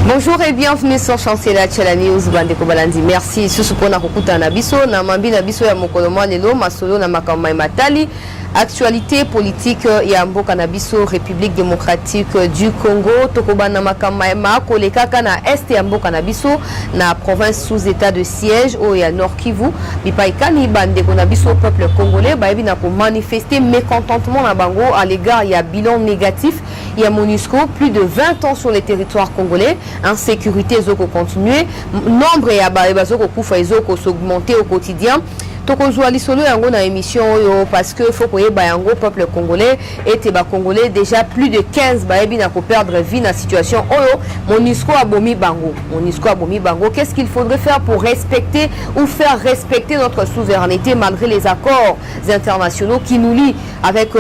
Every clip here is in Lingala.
Bonjour et bienvenue sur Chancela Tchala News Bandeko Balandi. Merci susu pona kokuta na biso na mambi na biso ya mokolo mwa lelo masolo na makambo matali. Actualité politique ya mboka na biso République démocratique du Congo tokoba na makambo makoleka kana est ya mboka na biso na province sous état de siège au ya Nord Kivu bipaikani bandeko na biso peuple congolais baebi na ko manifester mécontentement na bango à l'égard ya bilan négatif ya MONUSCO plus de 20 ans sur les territoires congolais, insécurité zoko continuer, nombre ya bazoko kufa ezoko s'augmenter au quotidien. Tokozwa lisolo yango na émission oyo parce que faut koyeba yango peuple congolais et ba congolais déjà plus de 15 baebi na ko perdre vie na situation oyo MONUSCO abomi bango. MONUSCO abomi bango. Qu'est-ce qu'il faudrait faire pour respecter ou faire respecter notre souveraineté malgré les accords internationaux qui nous lient avec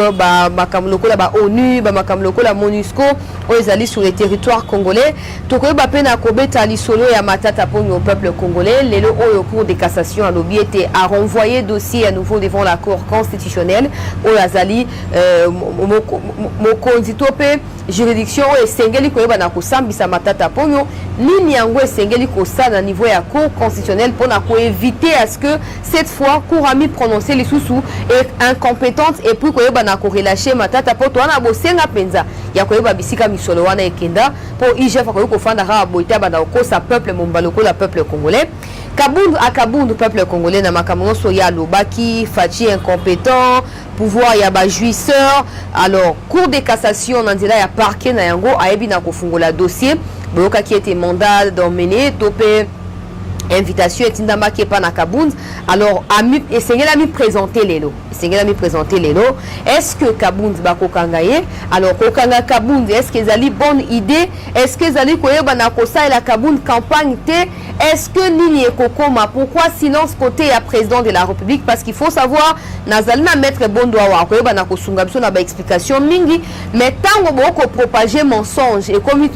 makamloko la ONU, makamloko la MONUSCO aux alliés sur les territoires congolais. Tokoyeba pe na kobeta lisolo ya matata poni au peuple congolais lelo oyo cour de cassation à lobby était à renvoyer dossier à nouveau devant la Cour constitutionnelle au Azali mokonzi tope juridiction et sengeli koyeba na kosambisa matata ponyo nini yango sengeli kosa na niveau ya Cour constitutionnelle pour na éviter à ce que cette fois Cour a mis prononcé les sous et incompétente et puis koyeba na ko relâcher matata poto na bosenga penza ya koyeba bisika misolo wana ekenda pour IGF ko fanda ra boita banda ko sa peuple mombaloko la peuple congolais Kabundu à Kabundu peuple congolais na makambo soya lobaki Fachi incompétent pouvoir ya ba jouisseur alors cour de cassation nandila ya parquet na yango ayebi na kofungola dossier boyoka qui était mandat d'emmener topé invitation et tindamba qui est pas na Kabundu alors ami essayez mi présenter lelo est-ce que Kabundu ba kokangaye alors kokanga Kabundu est-ce que zali bonne idée est-ce que zali koyeba na kosa et la Kabundu campagne té est-ce que nini ekokoma pourquoi silence côté à président de la République parce qu'il faut savoir nazali na maître bondo wa koyeba na kosunga biso na ba explication mingi mais tango boko propager mensonge et comme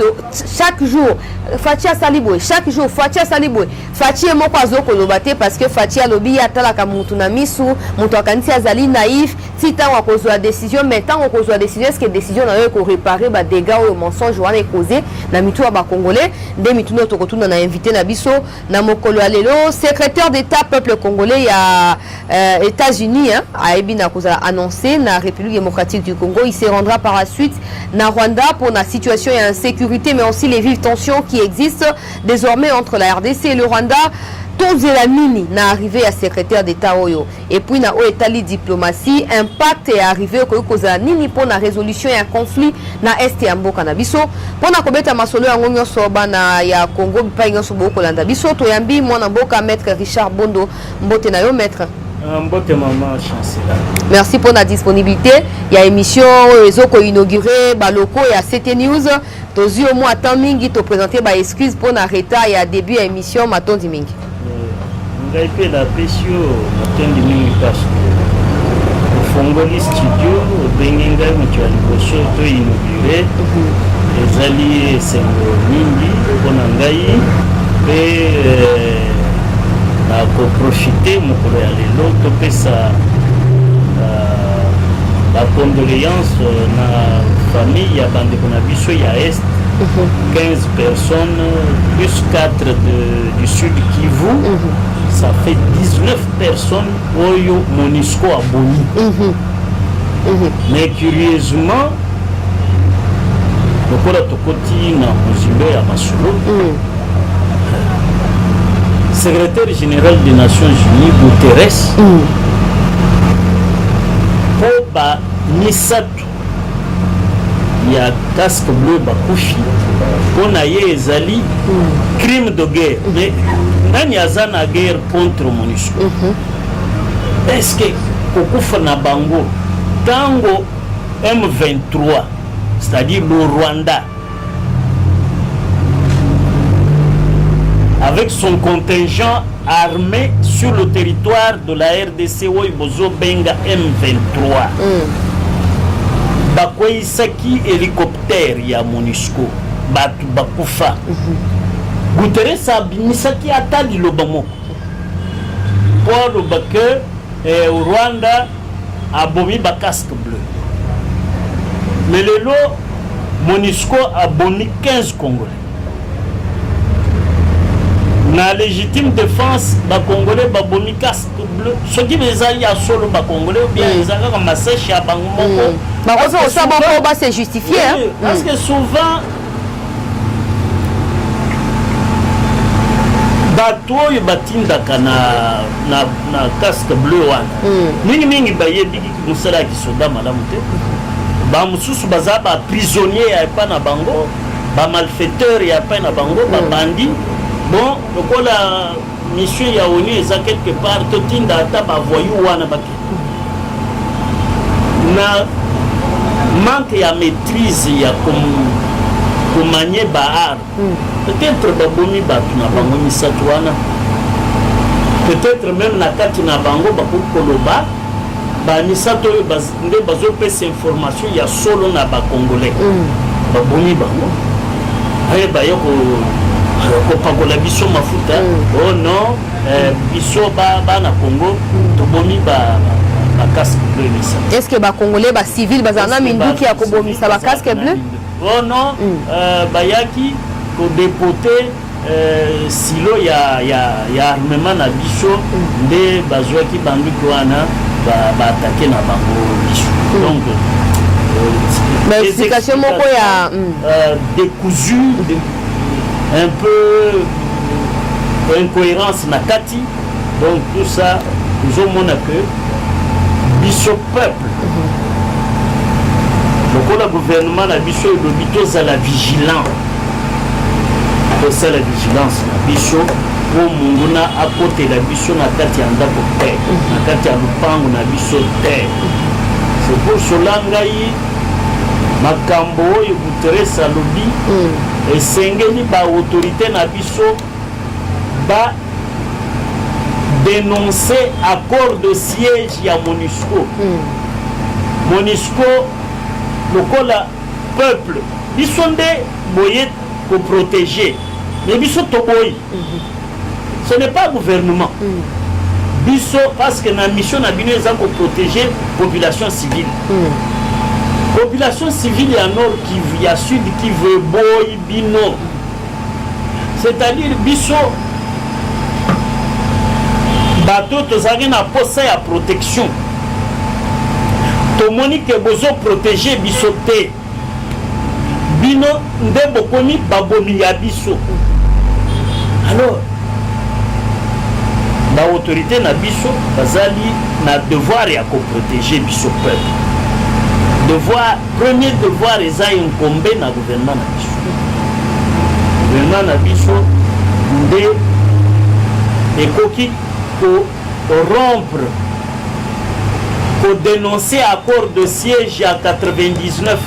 chaque jour Fatia Saliboy chaque jour Fatia Saliboy Fatia moko azoko lobate parce que Fatia lobi atala ka mutu na misu mutu akanisi azali naïf si tant wa kozwa décision mais tant kozwa décision est-ce que décision na yo ko réparer ba dégâts ou mensonge wana causé na mitu ba congolais de mitu no tokotuna na invité na biso na mokolo alelo secrétaire d'état peuple congolais ya États-Unis a ebina koza annoncé na République démocratique du Congo il se rendra par la suite na Rwanda pour la situation et insécurité mais aussi les vives tensions qui existent désormais entre la RDC et le Rwanda. Tous la mini na arrivé à secrétaire d'état oyo et puis na o etali diplomatie impact est arrivé ko koza nini pour la résolution et un conflit na est ya mboka na biso pona kobeta masolo yango nyonso bana ya Congo bipa nyonso boko landa biso to yambi mwana mboka maître Richard Bondo mbote na yo maître mbote maman Chancela. Merci pour la disponibilité il y a émission ezoko inauguré baloko ya CT News tozi au moins temps mingi to présenter ba excuse pour na retard ya début ya émission matondi mingi ngai pe la pesio matondi mingi parce que fongoli studio bengenga mutual liboso to inauguré ezali sengo mingi pona ngai pe na ko profiter mokolo ya lelo topesa la condoléance na famille ya bandeko na biso ya est 15 personnes plus 4 du sud Kivu ça fait 19 personnes oyo MONUSCO aboni mais curieusement lokola tokoti na mozilo ya masolo secrétaire général des Nations Unies Guterres po ba misatu ya casque bleu bakufi pona ye ezali crime de guerre mais nani aza na guerre contre MONUSCO est-ce que kokufa na bango tango M23 c'est-à-dire le Rwanda avec son contingent armé sur le territoire de la RDC Bozo Benga M23 bakoisaki hélicoptère ya MONUSCO batu bakufa Guterres abimisaki ata liloba moko pour le baque Rwanda abomi ba casque bleu mais lelo MONUSCO aboni 15 Congolais na légitime défense bacongolais babomi casque bleu soki bezali ya solo bacongolais ou bien ezalaka kaka masèche ya bango moko bakofi kosa bongo base justifie parce que souvent bato oyo batindaka na casque bleu wana mingimingi bayebiki mosala ya kisoda malamu te bamosusu baza baprisonnier ya epai na bango bamalfaiteur ya epai na bango babandi bon lokola mission ya onu eza quelque part totinda ata bavoyu wana bake na manque ya maîtrise ya komanye baart peut-être babomi bato na bango misato wana peut-être même na kati na bango bakoki koloba bamisato oyo nde bazopesa information ya solo na bacongolais babomi bango aye baye kopakola biso mafuta oh non biso bana Congo tobomi casque bleu misa est-ce que bacongolais bacivil bazala na minduki ya kobomisa bacasque bleu oh non bayaki kodepote silo ya armement na biso nde bazwaki banduki wana baatake na bango biso donc explication moko ya décousu un peu incohérence na kati donc tout ça tozomona que biso peuple lokola gouvernement na biso elobi tozala vigilant tosala vigilance na biso po monguna akotela biso na kati ya ndako te na kati ya lupango na biso te c'est pour cela ngai makambo oyo Guterres alobi esengeli baautorité na biso dénoncer accord de siège ya MONUSCO MONUSCO lokola peuple biso nde boye koprotéger mais biso toboyi ce n'est pas gouvernement biso parce que na mission na bino eza koprotéger population civile population civile ya nord Kivu ya sud Kivu boyi bino c'est-à-dire biso bato tozalaki na posa ya protection tomoni ke bozo protéger biso te bino nde bokomi babomi ya biso alors baautorité na biso bazali na devoir ya koprotéger biso peuple devoir premier devoir eza incombe na gouvernement na biso gouvernement na biso nde ekoki rompre, pour dénoncer accord de siège à 99,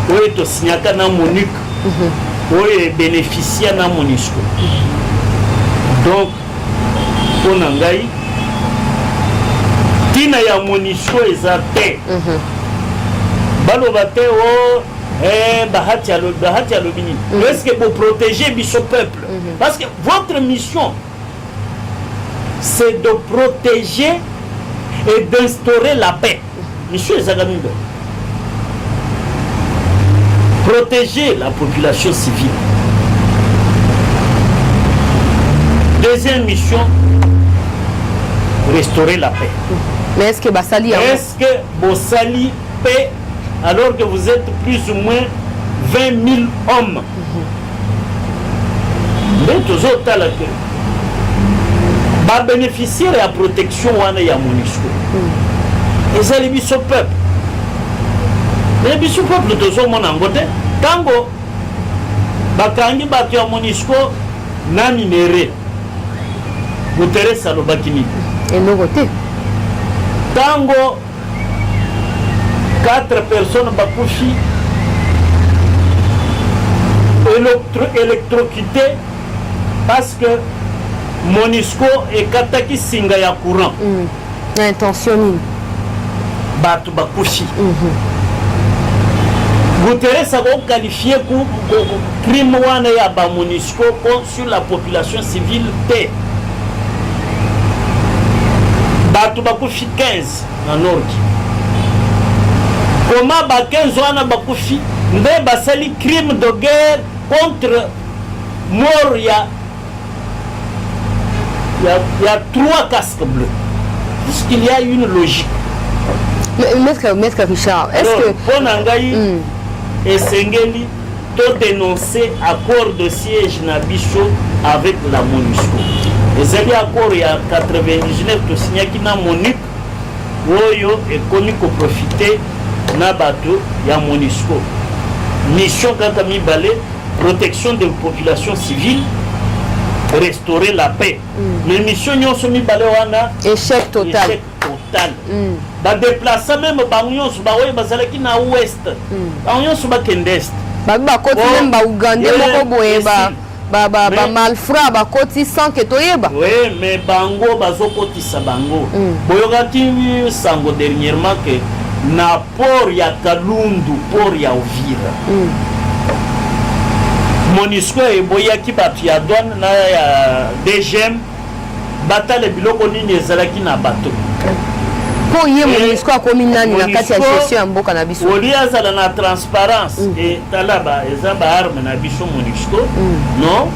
où est signé à MONUC, où est bénéficié à MONUSCO. Donc, pour Nangaï, Tina ya MONUSCO est à terre. Balobate, Bahati Alobini. Est-ce que vous protégez ce peuple? Parce que votre mission, c'est de protéger et d'instaurer la paix. Monsieur Zagamibe, protéger la population civile. Deuxième mission, restaurer la paix. Mais est-ce que Bassali est-ce que Bossali paix alors que vous êtes plus ou moins 20 000 hommes? Mais toujours à la queue. Va bénéficier de la protection wana ya MONUSCO. Et ça les biso peuple. Les biso peuple tozo mona ngote tango bakangi bato ya MONUSCO na minéré. Guterres alobakini. Et non côté. Tango 4 personnes bakufi électrocutées parce que MONUSCO et kataki singa ya courant. Intentionné. Batu bakushi. Guterres a qualifié comme crime wana ya ba MONUSCO sur la population civile te. Batu bakushi 15 na Nord. Comment ba 15 wana bakushi nde basali crime de guerre contre mort ya il y a 3 casques bleus. Puisqu'il y a une logique. Maître Richard, est-ce alors, que... Pour Nangaï, et Sengeli, tout dénoncer accord de siège Nabiso avec la MONUSCO. Et c'est l'accord il y a 99 qui signé qui n'a MONUC, Oyo est connu pour profiter na bateau ya MONUSCO. Mission Kakami Balé, protection des populations civiles, restaurer la paix. Mais mission Nyon Somi Balé wana échec total. Échec total. Ba déplacer même Banyon Subawe Bazalaki na ouest. Banyon Subakende est. Ba koti même ba Ougandais moko boye ba malfrat ba koti sans que toyeba. Oui, mais bango bazo koti sa bango. Boyokati sango dernièrement que na port ya Kalundu, port ya Uvira. MONUSCO e boyaki batu ya douane na ya DGM batale biloko nini ezalaki na bato. Pour y MONUSCO akomi nani na kati ya gestion ya mboka na biso. Oli azala na transparence et talaba ezaba arme na biso MONUSCO. Non.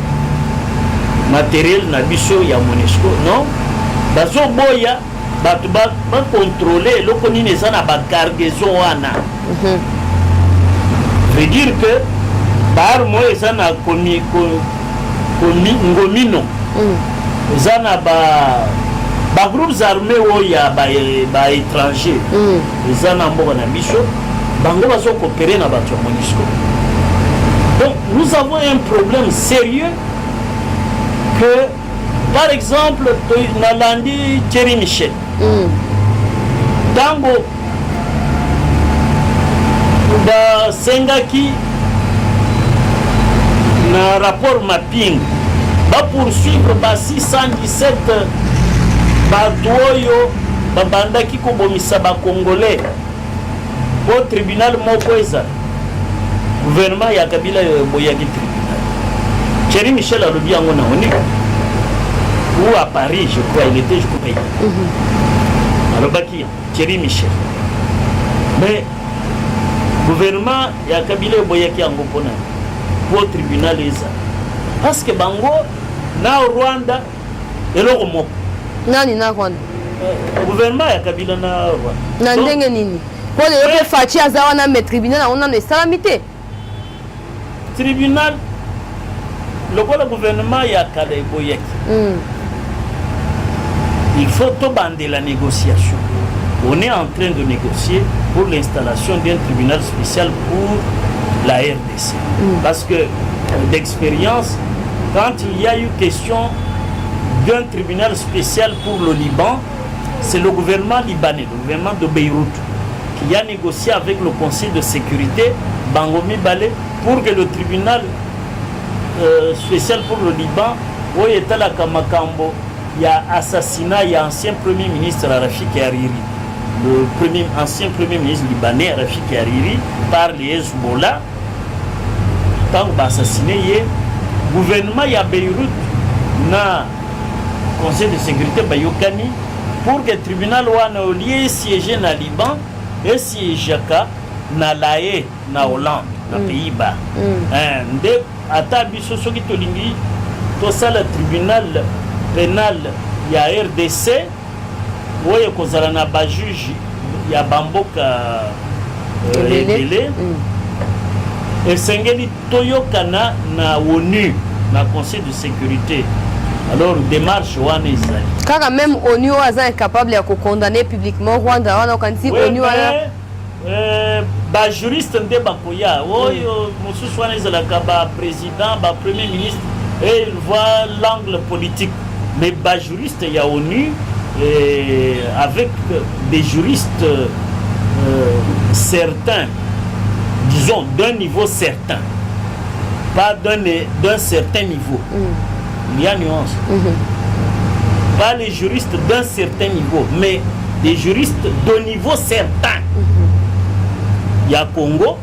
Matériel na biso ya MONUSCO, non. Bazo boya batu ba contrôler eloko nini eza na ba cargaison wana. Veut dire que barmo eza na komi ngomino. Eza na ba groupes armés oya ba étrangers. Eza na mboka na biso bango bazo coopérer na bato ya MONUSCO. Donc nous avons un problème sérieux que par exemple Nalandi Thierry Michel. Tango ba sengaki na rapport mapping va poursuivre ba 617 batoyo babandaki kobomisa ba congolais au tribunal moko eza gouvernement ya Kabila boyaki tribunal. Thierry Michel a lobi yango na ONU ou à Paris je crois il était je crois. Alors baki Thierry Michel. Mais gouvernement ya Kabila boyaki yango pona au tribunal eza parce que bango na Rwanda eloko moko nani na Rwanda gouvernement ya Kabila na Rwanda na ndenge nini pour le Fachi azawa na me tribunal on a ne salamité tribunal le gouvernement ya Kala boyaki il faut tout bander la négociation. On est en train de négocier pour l'installation d'un tribunal spécial pour la RDC. Parce que d'expérience, quand il y a eu question d'un tribunal spécial pour le Liban, c'est le gouvernement libanais, le gouvernement de Beyrouth, qui a négocié avec le Conseil de sécurité, Bangomi Balé, pour que le tribunal spécial pour le Liban, où est la Kamakambo, il y a assassinat, il y a ancien Premier ministre Rafik Hariri, le ancien Premier ministre libanais Rafik Hariri, par les Hezbollah, tant que assassiné, il y a gouvernement, il y a Beyrouth, na Conseil de sécurité, Bayokani, pour que le tribunal soit lié siégé na Liban et siégé na La Haye, na Hollande, na Pays-Bas. Nde atabiso soki tolingi to sala tribunal pénal ya RDC oyo kozala na ba juge ya bamboka ebele esengeli toyokana na ONU na Conseil de sécurité. Alors démarche wana ezali kaka même ONU aza incapable ya condamner publiquement Rwanda wana kanti ONU wana ba juriste nde bakoya oyo mosusu wana ezalaka ba président ba premier ministre et il voit l'angle politique. Mais ba juriste il y a ONU avec des juristes certains, disons d'un niveau certain, pas d'un certain niveau. Il y a nuance. Pas les juristes d'un certain niveau, mais des juristes de niveau certain. Il y a Congo,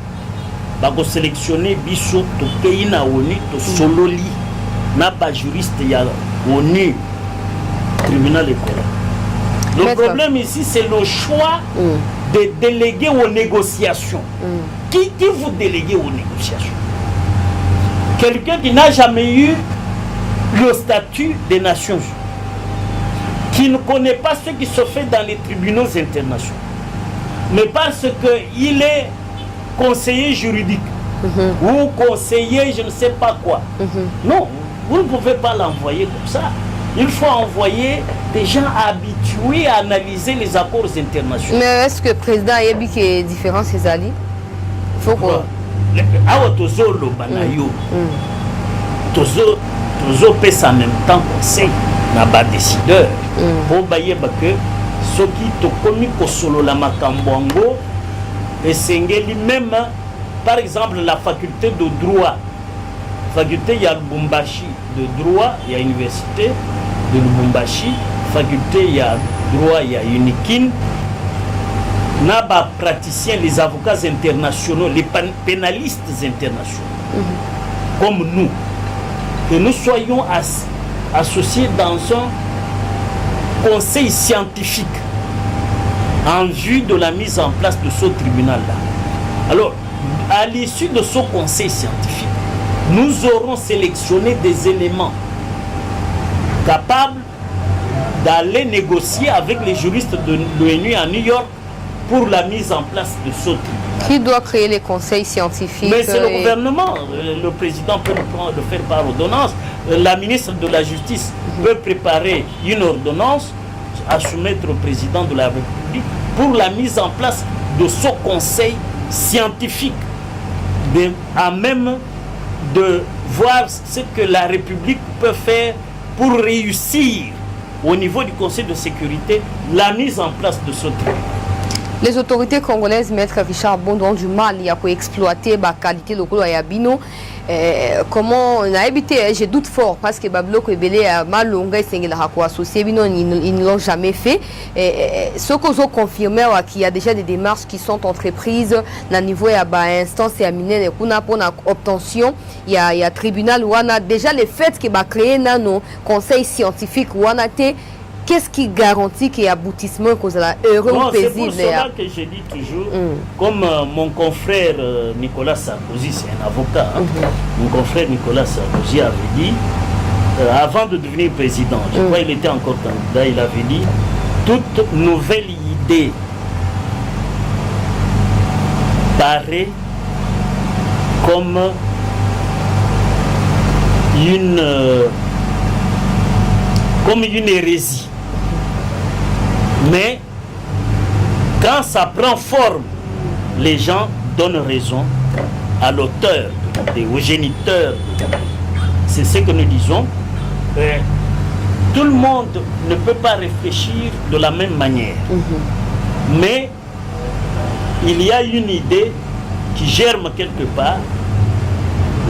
va sélectionner biso to pays na ONU to sololi n'a pas juriste il y a ONU tribunal école. Le problème ici c'est le choix de déléguer aux négociations. Qui vous déléguez aux négociations? Quelqu'un qui n'a jamais eu le statut des Nations Unies. qui ne connaît pas ce qui se fait dans les tribunaux internationaux, mais parce qu'il est conseiller juridique ou conseiller je ne sais pas quoi. Non, vous ne pouvez pas l'envoyer comme ça. Il faut envoyer des gens habitués à analyser les accords internationaux. Mais est-ce que le président a dit qu'il y a différence ces alliés? Il faut qu'on... Tozo pèse en même temps conseil na ba décideur pour bayeba que soki to komi ko solo la makambongo et sengeli même par exemple la faculté de droit, faculté ya Lubumbashi de droit, il y a université de Lubumbashi, faculté ya droit, il y a Unikin, na ba praticiens, les avocats internationaux, les pénalistes internationaux comme nous, que nous soyons associés dans un conseil scientifique en vue de la mise en place de ce tribunal-là. Alors, à l'issue de ce conseil scientifique, nous aurons sélectionné des éléments capables d'aller négocier avec les juristes de l'ONU à New York pour la mise en place de ce tribunal. Qui doit créer les conseils scientifiques? Mais c'est le gouvernement. Le président peut le faire par ordonnance. La ministre de la Justice peut préparer une ordonnance à soumettre au président de la République pour la mise en place de ce conseil scientifique, à même de voir ce que la République peut faire pour réussir au niveau du Conseil de sécurité la mise en place de ce tribunal. Les autorités congolaises, Maître Richard Bondo, ont du mal à exploiter la qualité locale à Yabino. Comment on a évité, je doute fort parce que Bablo Kebele a mal longué associé, ils ne l'ont jamais fait. Ce qu'on a confirmé, qu'il y a déjà des démarches qui sont entreprises à niveau de l'instance et à miner pour l'obtention. Il y a tribunal où on a déjà les faits qui va créer nos conseils scientifiques où on a été. Qu'est-ce qui garantit qu'il y a aboutissement qu'on a heureux ou paisible? C'est pour cela que je dis toujours, comme mon confrère Nicolas Sarkozy, c'est un avocat, mon confrère Nicolas Sarkozy avait dit, avant de devenir président, je crois qu'il était encore candidat, il avait dit, toute nouvelle idée paraît comme une hérésie. Mais quand ça prend forme, les gens donnent raison à l'auteur, au géniteur. C'est ce que nous disons. Tout le monde ne peut pas réfléchir de la même manière. Mais il y a une idée qui germe quelque part.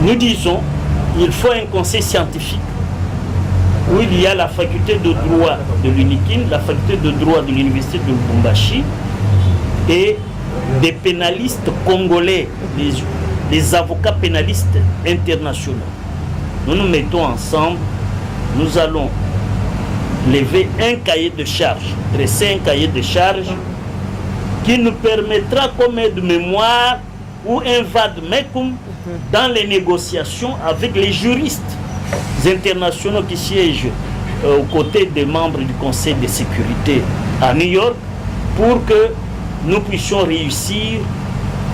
Nous disons, il faut un conseil scientifique où il y a la faculté de droit de l'UNIKIN, la faculté de droit de l'université de Lubumbashi et des pénalistes congolais, des avocats pénalistes internationaux. Nous nous mettons ensemble, nous allons lever un cahier de charges, dresser un cahier de charges qui nous permettra comme aide-mémoire ou un vade-mecum dans les négociations avec les juristes internationaux qui siègent aux côtés des membres du Conseil de sécurité à New York pour que nous puissions réussir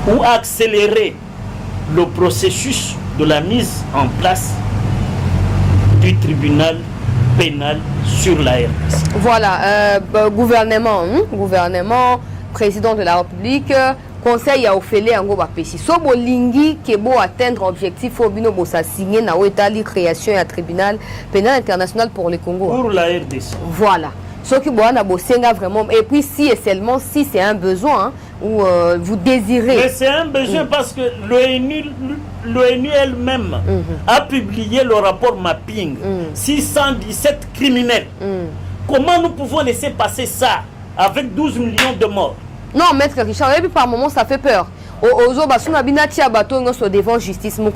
ou accélérer le processus de la mise en place du tribunal pénal sur la RDC. Voilà, gouvernement, président de la République, conseil à Ophélie en Gobapesi. So bolingi qui beau atteindre objectif au bino bossa signer na Etali création et tribunal pénal international pour le Congo. Pour la RDC. Voilà. Ce qui boit na bossenga vraiment et puis si et seulement si c'est un besoin ou vous désirez. Mais c'est un besoin parce que l'ONU elle-même a publié le rapport mapping 617 criminels. Comment nous pouvons laisser passer ça avec 12 millions de morts? Non, Maître Richard, et puis par moment ça fait peur. Devant justice, donc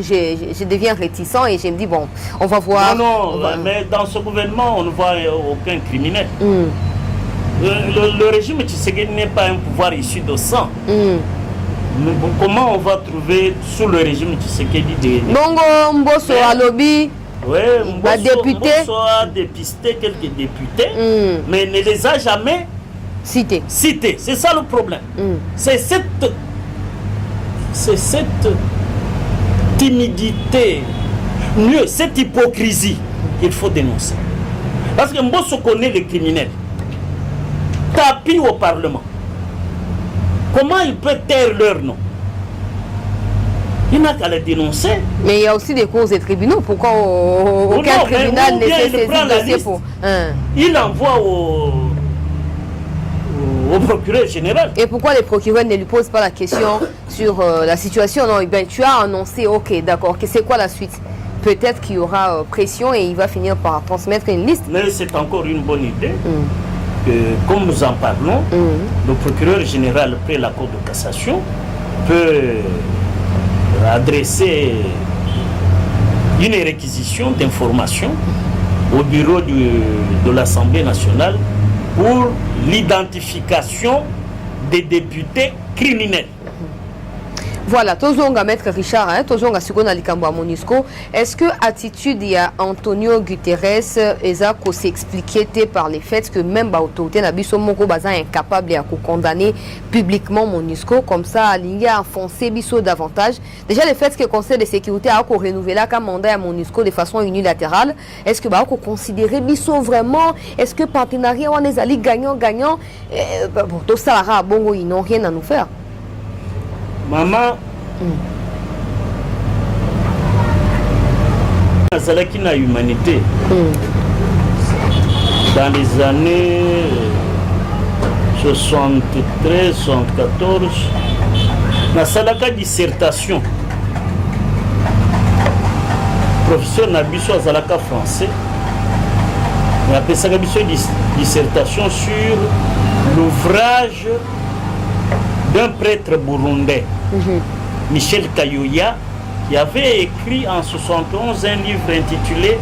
je deviens réticent et je me dis bon, on va voir. Non, mais dans ce gouvernement, on ne voit aucun criminel. Le régime Tshisekedi n'est pas un pouvoir issu de sang. Comment on va trouver sous le régime Tshisekedi des... Bongo Mbosso Alobi, Oui, député a dépisté quelques députés, mais ne les a jamais cités. C'est ça le problème. C'est cette timidité, mieux, cette hypocrisie qu'il faut dénoncer. Parce que Mbosso connaît les criminels. Tapis au Parlement. Comment il peut taire leur nom? Il n'a qu'à les dénoncer. Mais il y a aussi des causes et tribunaux. Pourquoi aucun tribunal ne fait saisir le dossier pour... Il envoie au procureur général. Et pourquoi les procureurs ne lui posent pas la question sur la situation? Non, ben, tu as annoncé, ok, d'accord, c'est quoi la suite? Peut-être qu'il y aura pression et il va finir par transmettre une liste. Mais c'est encore une bonne idée. Que, comme nous en parlons, le procureur général, après la Cour de cassation, peut adresser une réquisition d'informations au bureau de l'Assemblée nationale pour l'identification des députés criminels. Voilà, tozonga maître Richard, tozonga sikona likambo à MONUSCO. Est-ce que attitude il y a Antonio Guterres ezako s'expliquer par les faits que même ba autorité na biso moko baza incapable à condamner publiquement MONUSCO comme ça aligné à enfoncer biso davantage. Déjà le fait que le Conseil de sécurité a renouvelé un mandat à MONUSCO de façon unilatérale, est-ce que ba considérer biso vraiment, est-ce que partenariat on est allé gagnant bon tout ça là bongo ils n'ont rien à nous faire. Maman, Nazalaki na humanité. Dans les années 73, 74, Nazalaka dissertation. Professeur Nabiso Azalaka français. Il a appelé ça dissertation sur l'ouvrage d'un prêtre burundais, Michel Kayouya, qui avait écrit en 71 un livre intitulé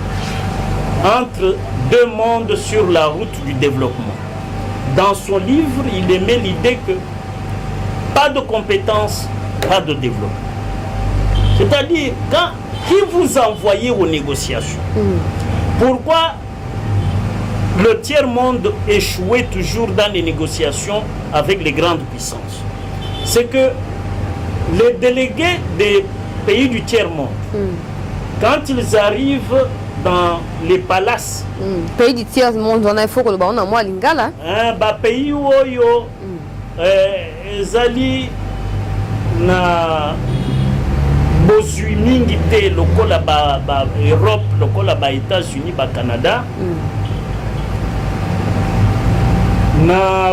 Entre deux mondes sur la route du développement. Dans son livre, il émet l'idée que pas de compétences, pas de développement. C'est-à-dire, qui vous envoyez aux négociations? Pourquoi le tiers-monde échouait toujours dans les négociations avec les grandes puissances? C'est que les délégués des pays du tiers-monde, quand ils arrivent dans les palaces, pays du tiers-monde, on a faut que le on a moi lingala. Pays oyo, ezali na bozui mingi te lokola ba Europe, lokola ba États-Unis, ba Canada. Na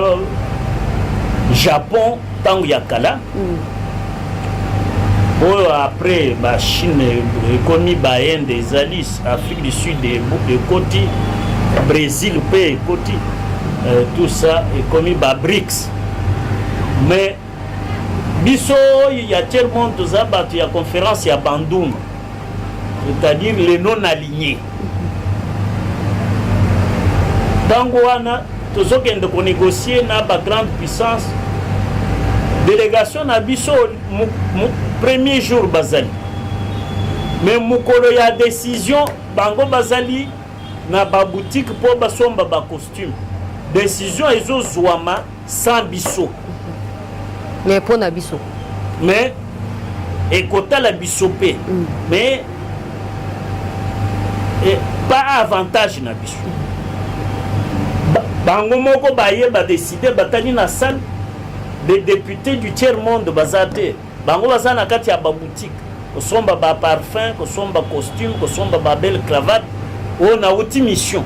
Japon tango ya kala après la Chine ekomi ba Inde ezali Afrique du Sud de Koti Brésil pe Koti tout ça ekomi ba BRICS mais biso ya tellement de zabatu ya conférence ya Bandung, c'est-à-dire les non alignés tango wana tozokende ko négocier na ba grande puissance. Délégation na biso premier jour bazali, mais mukolo ya décision bango bazali na ba boutique pour basomba ba costume, décision ezo zouama sans biso mais pour na biso mais ekota la biso pe mais pas avantage na biso. Bango moko baye ba décider batali na salle des députés du tiers-monde bazate. Bango baza na kati ya ba boutique. Kosomba ba parfum, kosomba costume, kosomba ba belle cravate. On a outil mission.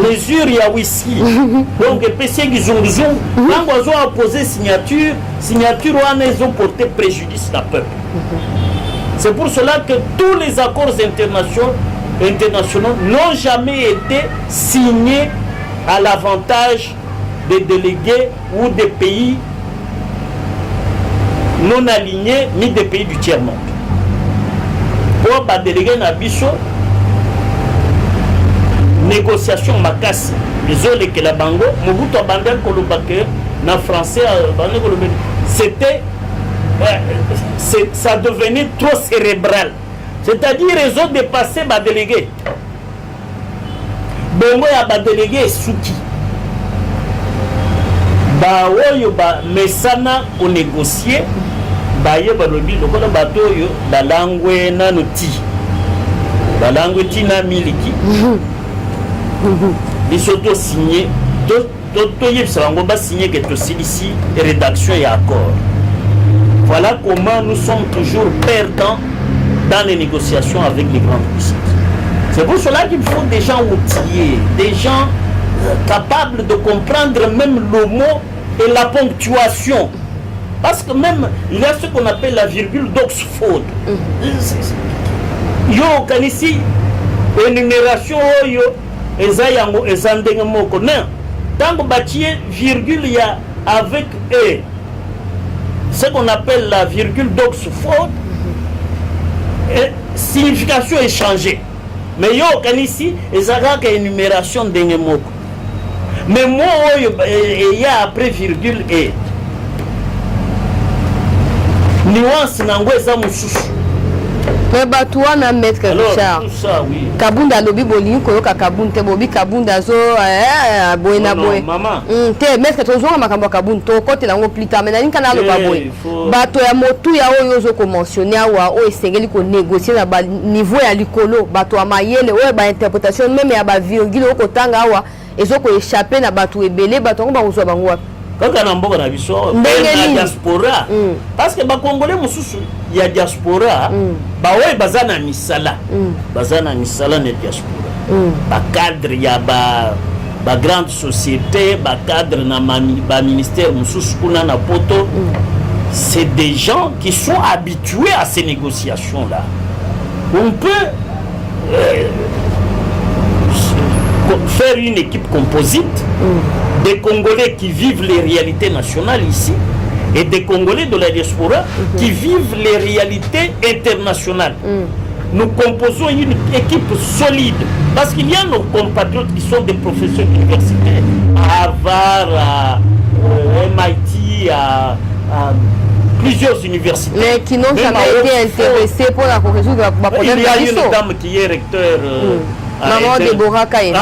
Mesure ya whisky. Donc PC gizongizong, bango azo apposer signature wana ils ont porté préjudice à peuple. C'est pour cela que tous les accords internationaux n'ont jamais été signés à l'avantage des délégués ou des pays non alignés ni des pays du tiers-monde. Pour les délégués Nabiso, négociation makasi, désolé que la bango, Mobutu Abandel Kolobake, na français, c'était, ça devenait trop cérébral. C'est-à-dire ils ont dépassé ma délégué. Bongo ya ba délégué Suki. Ba oyo ba mesana o négocier ba ye ba lobi lokola bato yo ba langwe nanu ti. Ba langwe ti na miliki. Biso to signé to yebisa bango ba signé que to ici rédaction et accord. Voilà comment nous sommes toujours perdants dans les négociations avec les grandes puissances. C'est pour cela qu'il faut des gens outillés, des gens capables de comprendre même le mot et la ponctuation. Parce que même, il y a ce qu'on appelle la virgule d'Oxford. Yo, kanisi, énumération, yo, ezayango, ezandengamoko. Non, tant que bâtier, virgule, il y a avec E. Ce qu'on appelle la virgule d'Oxford, signification est changée. Mais yo kanisi ezaka énumération d'engemoko. Mais moi il y a après virgule et nuance nango eza mususu. Mais batouan na maître Richard. Ça oui. Kabunda lobi bolingi koyoka kabunda bobi kabunda zo boena boy. Maman. Te maître tozonga makambo kabunda to côté lango plus tard mais nani kana lo baboy. Bato ya motu ya oyo zo ko mentionner awa o esengeli ko négocier na ba niveau ya likolo bato ya mayele o ba interprétation même ya ba virgule o ko tanga awa ezo ko échapper na bato ebele bato ngo ba kozwa bango wapi. Kaka na mboka na biso na diaspora parce que ba congolais mususu ya diaspora ba oyo bazana misala bazana misala na diaspora ba cadre ya ba grande société ba cadre na ba ministère mususu kuna na poto c'est des gens qui sont habitués à ces négociations là. On peut faire une équipe composite des Congolais qui vivent les réalités nationales ici et des Congolais de la diaspora qui vivent les réalités internationales. Nous composons une équipe solide parce qu'il y a nos compatriotes qui sont des professeurs universitaires à Harvard, à MIT, à plusieurs universités. Mais qui n'ont jamais été intéressés pour la correction de la problème. Il y a une dame qui est recteur. Maman Déborah Kayembe.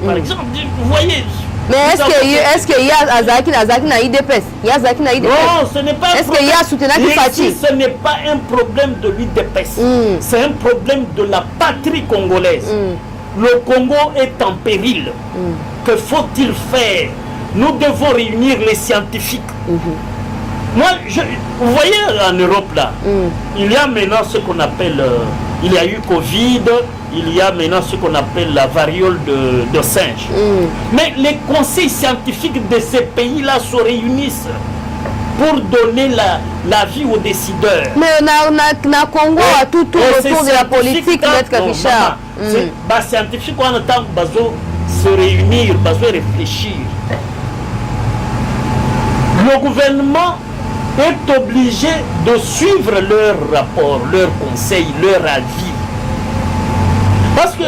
Par exemple, vous voyez. Mais est-ce qu'il y a Azaki na IDPS? Il y a Azaki na IDPS? Non, ce n'est pas un problème. Est-ce qu'il y a Soutenaki Fati? Ce n'est pas un problème de l'IDPS. C'est un problème de la patrie congolaise. Le Congo est en péril. Que faut-il faire? Nous devons réunir les scientifiques. Moi, vous voyez en Europe là, il y a maintenant ce qu'on appelle, il y a eu Covid, il y a maintenant ce qu'on appelle la variole de singe. Mais les conseils scientifiques de ces pays-là se réunissent pour donner la vie aux décideurs. Mais na Congo, à tout autour de la politique, Maître Richard. Les scientifiques, on entend se réunir, réfléchir. Le gouvernement est obligé de suivre leurs rapports, leurs conseils, leurs avis. Parce que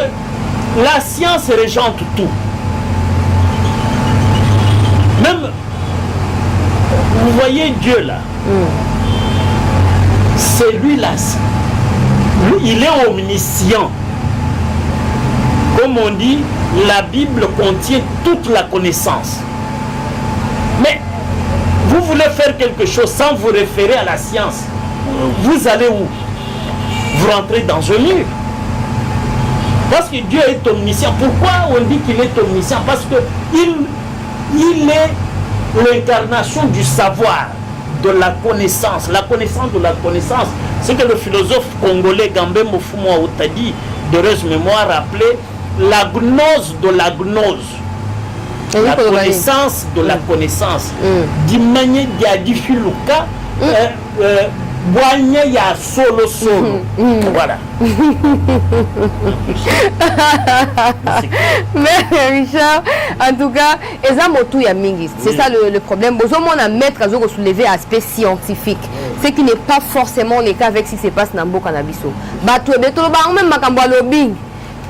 la science régente tout. Même, vous voyez Dieu là, c'est lui là. Lui, il est omniscient. Comme on dit, la Bible contient toute la connaissance. Mais vous voulez faire quelque chose sans vous référer à la science. Vous allez où? Vous rentrez dans un mur. Parce que Dieu est omniscient. Pourquoi on dit qu'il est omniscient? Parce qu'il est l'incarnation du savoir, de la connaissance. La connaissance de la connaissance. C'est que le philosophe congolais Gambé Mofumo Otadi, d'heureuse mémoire, appelait la gnose de la gnose. La connaissance de la connaissance. Dimanye dia difiluka, boigné ya solo solo. Voilà. Mais Richard, en tout cas, c'est ça le problème. Besoin de mettre à jour soulever aspect scientifique. Ce qui n'est pas forcément le cas avec ce qui se passe dans le Boka Nabiso. Bateau, même Makambo lobbying.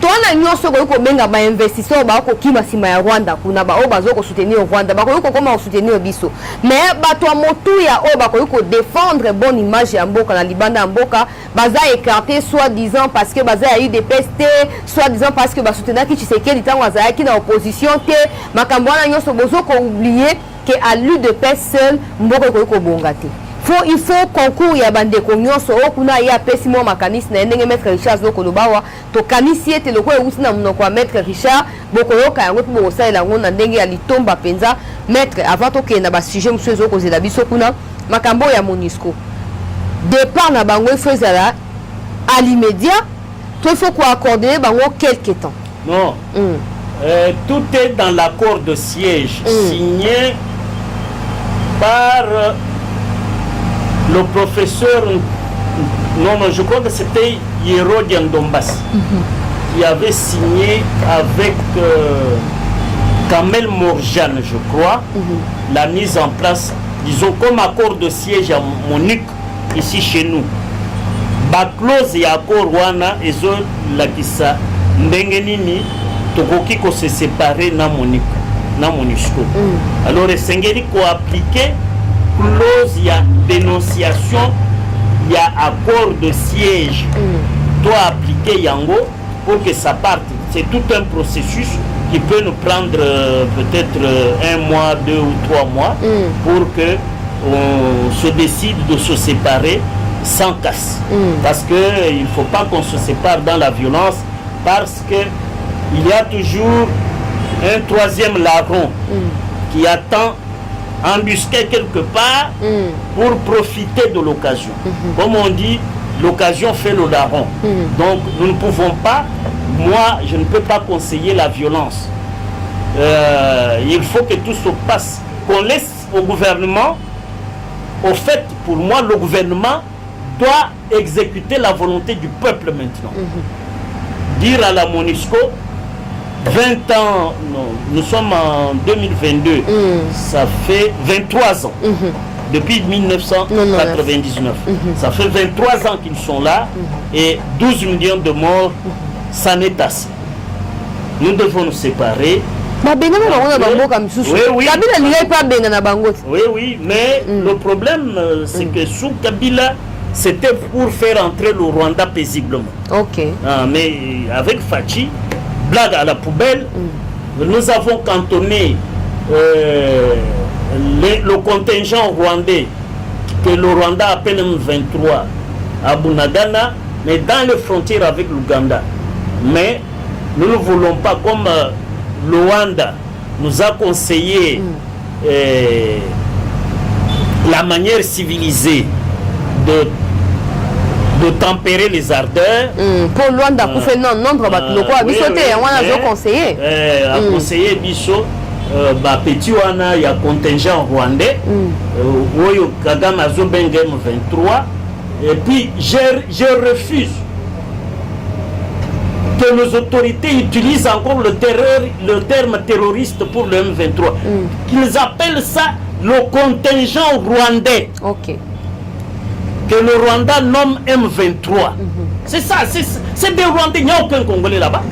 tona nyonso ko benga ba investisseur ba ko kima sima ya Rwanda kuna ba o bazo ko soutenir Rwanda ba ko koma soutenir biso mais bato ya motuya o ba ko défendre bonne image ya mboka na libanda ya mboka baza écarté soit disant parce que baza eu des PST soit disant parce que ba soutenir ki Tshisekedi tango azaya ki na opposition te makambo wana nyonso bozo ko oublier que à lui de personne mboka ko bonga te. Il faut concours ya bande nyonso okuna ya pesi mo makanisi na ndenge maître Richard Zokolobawa to kanisi ete loko eusi na monoko ya maître Richard bokoyoka yango pe bokosalela ngo na ndenge ya litomba penza maître avant tokenda ba sujet mosusu ezokozela biso kuna makambo ya MONUSCO départ na bango il faut ezala à l'immédiat to il faut ko accorder bango quelque temps. Non. Tout est dans l'accord de siège signé par le professeur, non, je crois que c'était Hérodian Dombas, qui avait signé avec Kamel Morjane, je crois, la mise en place, disons, comme accord de siège à MONUC, ici chez nous. La clause et accord wana ezo la kisa ndengenini tokoki ko se séparer na MONUC, na MONUSCO. Alors esengeli ko appliquer clause, il y a dénonciation, il y a accord de siège, doit appliquer Yango pour que ça parte. C'est tout un processus qui peut nous prendre peut-être 1 mois, 2 ou 3 mois pour que on se décide de se séparer sans casse. Parce qu'il ne faut pas qu'on se sépare dans la violence parce que il y a toujours un troisième larron qui attend embusqué quelque part pour profiter de l'occasion. Comme on dit, l'occasion fait le larron. Donc nous ne pouvons pas, moi je ne peux pas conseiller la violence. Il faut que tout se passe, qu'on laisse au gouvernement. Au fait, pour moi, le gouvernement doit exécuter la volonté du peuple maintenant. Dire à la MONUSCO, 20 ans, non, nous sommes en 2022, ça fait 23 ans, depuis 1999. Ça fait 23 ans qu'ils sont là et 12 millions de morts, ça n'est assez. Nous devons nous séparer. Oui, mais le problème, c'est que sous Kabila, c'était pour faire entrer le Rwanda paisiblement. Mais avec Fachi, blague à la poubelle, nous avons cantonné le contingent rwandais que le Rwanda appelle M23 à Bunagana, mais dans les frontières avec l'Ouganda. Mais nous ne voulons pas, comme le Rwanda nous a conseillé la manière civilisée de tempérer les ardeurs. Pour Luanda, pour faire non, non, conseiller. A conseillé Bisso, petit wana, il y a contingent rwandais, Oyo Kagame Azobengem 23, et puis je refuse que nos autorités utilisent encore le terme terroriste pour le M23. Qu'ils appellent ça le contingent rwandais. Que le Rwanda nomme M23. C'est ça, c'est des Rwandais, il n'y a aucun Congolais là-bas.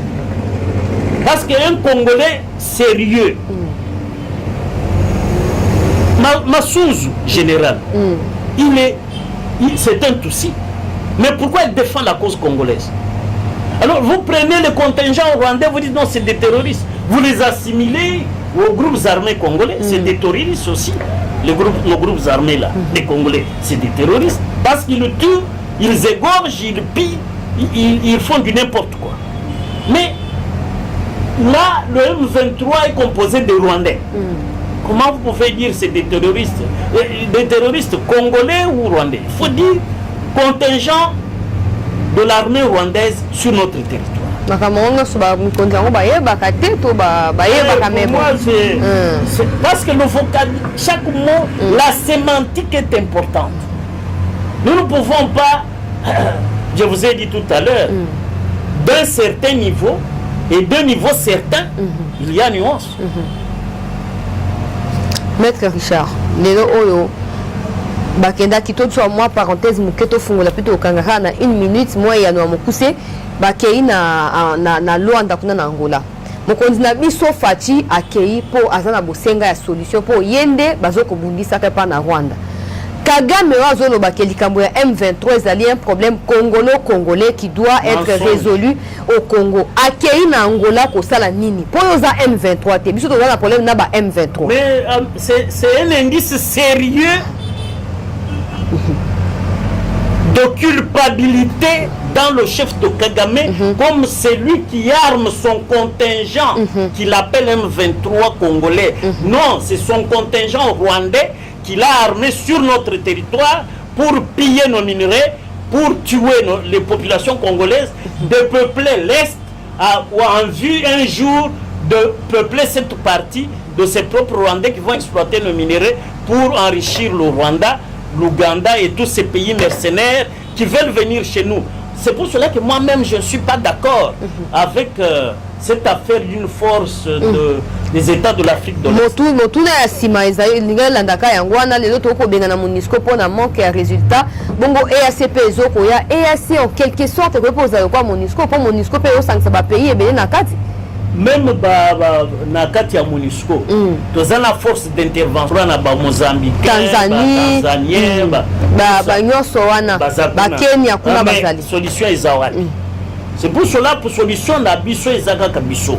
Parce qu'un Congolais sérieux, Massouzou, général, c'est un Tutsi. Mais pourquoi il défend la cause congolaise? Alors vous prenez le contingent rwandais, vous dites non, c'est des terroristes. Vous les assimilez aux groupes armés congolais, c'est des terroristes aussi. Nos groupes armés là, les Congolais, c'est des terroristes. Parce qu'ils tuent, ils égorgent, ils pillent, ils font du n'importe quoi. Mais là, le M23 est composé de Rwandais. Comment vous pouvez dire que c'est des terroristes? Des terroristes congolais ou rwandais? Il faut dire contingent de l'armée rwandaise sur notre territoire. Pour moi, c'est parce que le vocabulaire, chaque mot, la sémantique est importante. Nous ne pouvons pas, je vous ai dit tout à l'heure, d'un certain niveau et d'un niveau certain, il y a nuance. Maître Richard, Lelo Oyo, bakenda kito tso moi parenthèse muketo fungola pito kangaka na 1 minute moi ya no mokuse bakei na Luanda kuna na Angola mokonzi na biso Faci akei po azana bosenga ya solution po yende bazoko bundisa pa na Rwanda. Kagame wazolo bakeli likambo ya M23 ezali un problème congolais qui doit être résolu au Congo. Akei na Angola ko sala nini po yoza M23 te biso to na problème na ba M23. Mais c'est un indice sérieux de culpabilité dans le chef de Kagame, comme celui qui arme son contingent, qu'il appelle M23 congolais. Non, c'est son contingent rwandais qu'il a armé sur notre territoire pour piller nos minerais, pour tuer les populations congolaises, de peupler l'Est, ou en vue un jour de peupler cette partie de ses propres Rwandais qui vont exploiter nos minerais pour enrichir le Rwanda, l'Ouganda et tous ces pays mercenaires qui veulent venir chez nous. C'est pour cela que moi-même je ne suis pas d'accord avec cette affaire d'une force des États de l'Afrique de l'Est. Motu na sima ezali landaka yango wana lelo toko benga na MONUSCO pour na manque ya résultat. Bongo EAC ezoko ya EAC en quelque sorte ko poza kwa MONUSCO pour MONUSCO pe osangisa ba pays ebele na kati. Même na kati ya MONUSCO toza na force d'intervention na ba Mozambique, Tanzanie, ba nyonso wana ba Kenya kuna bazali. Solution ezawali. C'est pour cela pour solution na biso ezaka biso.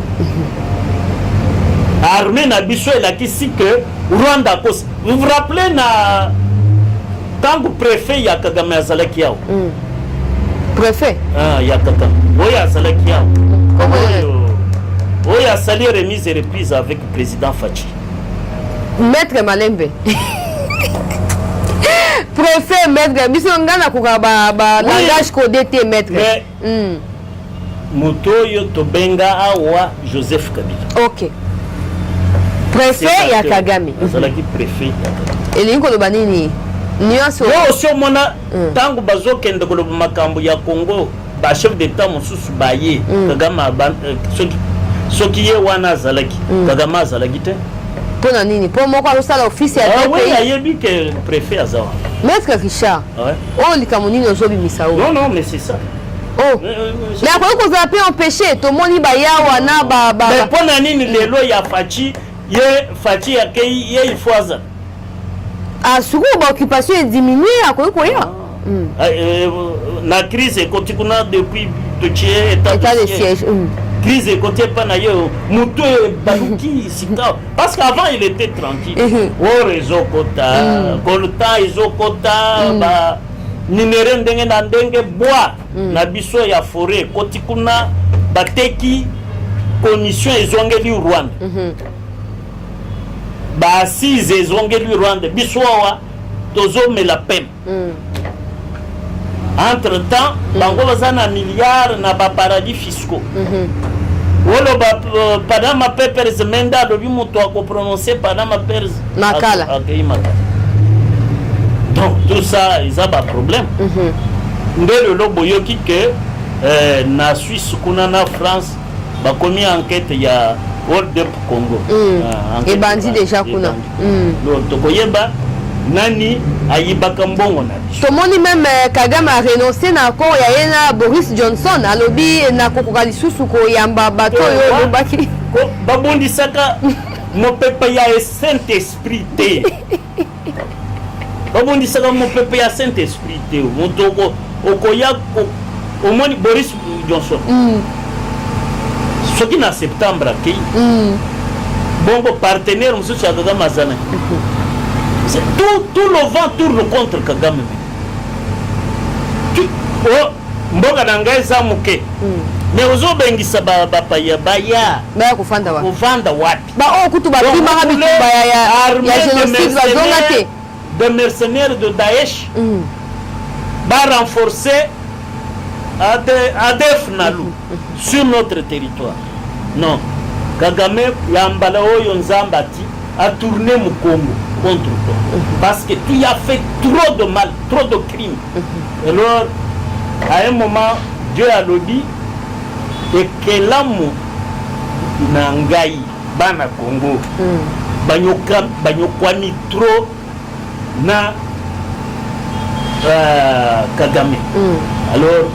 Armée na biso elakisi que Rwanda kos. Vous vous rappelez na tango préfet ya Kagame azalaki yao. Préfet. Ya Kagame. Oya azalaki yao. Oui, a sali remise et reprise avec le président Faci. Maître Malembe. Préfet maître, biso ngana kuka ba langage codé te maître. Mutoyo Tobenga awa Joseph Kabila. OK. Préfet ya Kagame. Azalaki préfet ya Kagame. Elingo lo banini? Nuance. Yo sio mona tangu bazokende ko makambo ya Congo, ba chef d'état mosusu baye Kagame soki ye wana azalaki Kagame azalaki te pona nini po moko asala office ya oui ayebi que préfet azawa maître Richard oh likamonini ozobi misao non mais c'est ça oh mais après ko zape empêcher to moni ba ya wana ba mais pona nini lelo ya Faci ye Faci ya kei ye il faut aza suku ba occupation est diminuée akoyi ko ya na crise kotikuna depuis totie état de siège crise côté panayo muto baluki sika parce qu'avant il était tranquille au réseau kota kolta izokota ba minere ndenge na ndenge bois na biso ya forêt kotikuna bateki commission ezongeli Rwanda ba assise ezongeli Rwanda biso wa tozo me la peine entre temps bango bazana milliards na ba paradis fiscaux wolo ba Panama Papers menda lobi muto ako prononcer Panama Papers makala donc tout ça ils ont un problème ndelo lobo yoki que na Suisse kuna na France ba komi enquête ya World Up Congo et bandi déjà kuna donc to koyeba nani ayibaka mbongo na biso tomoni même Kagame a renoncé na accord ya yena Boris Johnson alobi na kokoka lisusu koyamba bato oyo lobaki babondisaka mopepe ya Saint-Esprit te babondisaka mopepe ya Saint-Esprit te moto okoya omoni Boris Johnson soki na septembre akei bongo partenaire mosusu ya Kagame azana tout le vent tourne contre Kagame. Mboga na ngai za muke. Mais ozobengisa bapaya baya kufanda wapi? Kufanda wapi? Ba kutu ba bima habi kubaya ya génocide bazonga te. Des mercenaires de Daesh. Ba renforcer ADF Nalu sur notre territoire. Non. Kagame yambala oyo nzambati a tourné mon Congo contre toi. Parce que tu as fait trop de mal, trop de crimes. Alors, à un moment, Dieu a dit et que l'âme n'angaï, bana Congo, banyokwani trop na Kagame. Alors,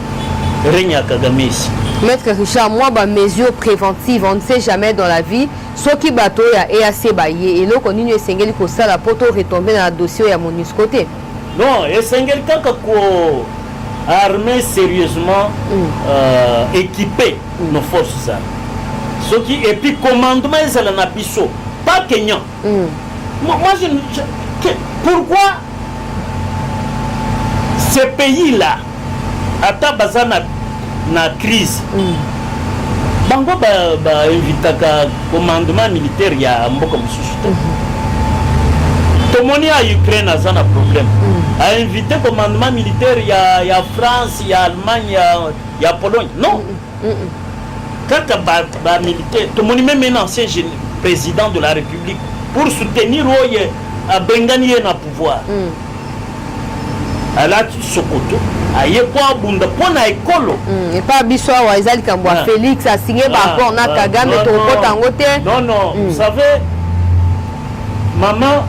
règne à Kagame ici. Maître Richard, moi, bah, mesures préventives, on ne sait jamais dans la vie. Ce qui bateau ya EAC baye et là on continue Sengeli ko ça la poto retomber dans le dossier à MONUSCO côté. Non, et Sengeli kaka ko armé sérieusement équipé nos forces armées. Ce qui et puis commandement c'est la nabiso, pas Kenyan. Moi pourquoi ce pays-là ata bazana na crise bango ba invitaka commandement militaire ya mboka mususu tomoni a Ukraine azana problème a invité commandement militaire ya France ya Allemagne ya Pologne non quand ba militaire tomoni même un ancien président de la République pour soutenir oye a bengani na pouvoir alaki sokoto aye kwa bunda pona ekolo et pas biso wa ezali kambo Félix a signé par rapport na Kagame to kota ngote non vous savez maman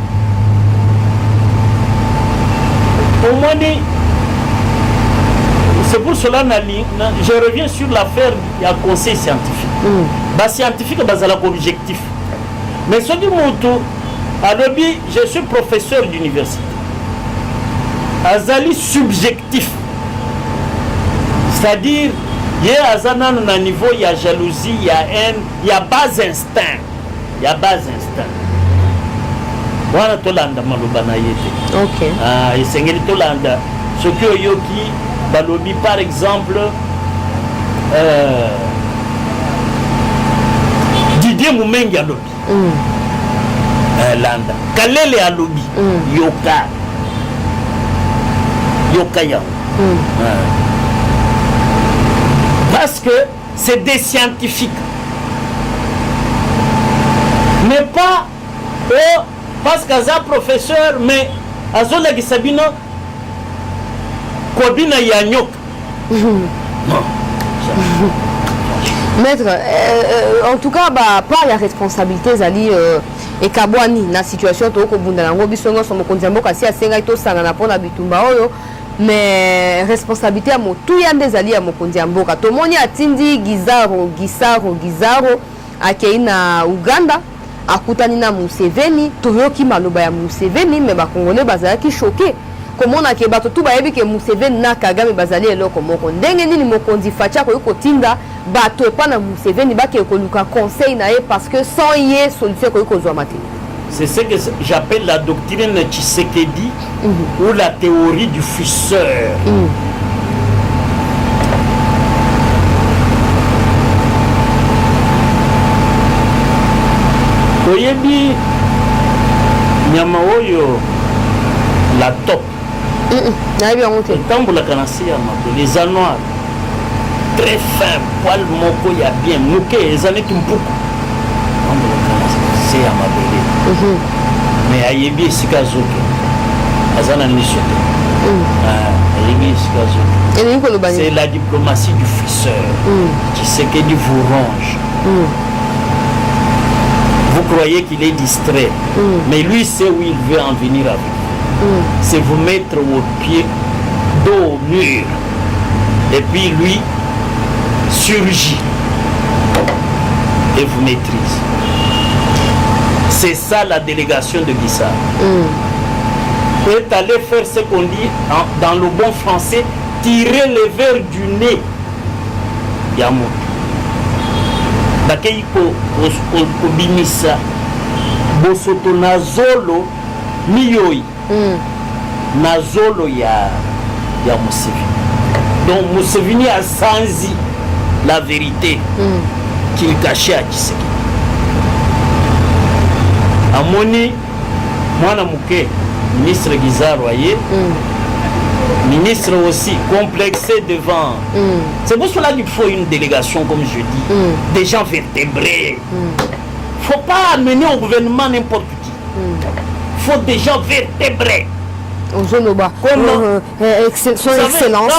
au moins c'est pour cela je reviens sur l'affaire du conseil scientifique ba scientifique bazala objectif mais ce qui moto alobi je suis professeur d'université azali subjectif, c'est-à-dire il y a un niveau, il y a jalousie, il y a haine, il y a bas instinct, wana tolanda maloba na yete. OK. Et sengeli tolanda ce que yoki balobi par exemple Didier Moumengi alobi. Landa. Kalele alobi. Yokaya. Parce que c'est des scientifiques. Mais pas parce qu'à un professeur, mais à Zola Gisabino, Kobina Yanyok. Non. Maître, en tout cas, bah, pas la responsabilité, Zali. Et Kabouani, la situation, tout le monde a dit que nous sommes si à Sengaito Sangana pour la bitumba, mais responsabilité à mon tout y a des alliés à mon kondiamboka. Tout le monde a tindi Gizaro, à Keina Uganda, à Kutanina Museveni, tout le qui m'a l'obaya Museveni, mais les Congolais bazali qui choqué. Comment on a que bato tout baebi que Museveni na Kagame bazali elo comme on ndenge ni mokondi facha ko yokotinda bato e pa na Museveni ba ke ko luka conseil na e parce que sans y solution ko yokozwa mate. C'est ce que j'appelle la doctrine Tshisekedi ou la théorie du fisseur. Oyebi nyama oyo la top. Les anoirs très fins, poil moko ya bien, mouké, les années tumpuku. C'est à ma belle. Mais ayebi sikazoke. Azana nisote. Ayebi sikazoke. C'est la diplomatie du fisseur. Qui sait que dit vous ronge. Vous croyez qu'il est distrait, mais lui sait où il veut en venir avec. C'est vous mettre au pied dos au mur et puis lui surgit et vous maîtrise. C'est ça la délégation de Guissard. Vous êtes allé faire ce qu'on dit dans le bon français, tirer les verres du nez. Yamo. Bakeiko Kobimisa Bosoto Nazolo Miyoi. Nazolo ya Museveni. Donc Museveni a senti la vérité qu'il cachait à Tshisekedi. Amoni Mwana Mouké, ministre Guizard Royer, ministre aussi complexé devant. C'est pour cela qu'il faut une délégation, comme je dis, des gens vertébrés. Il ne faut pas amener au gouvernement n'importe qui. Il faut des gens vertébrés. Son excellence.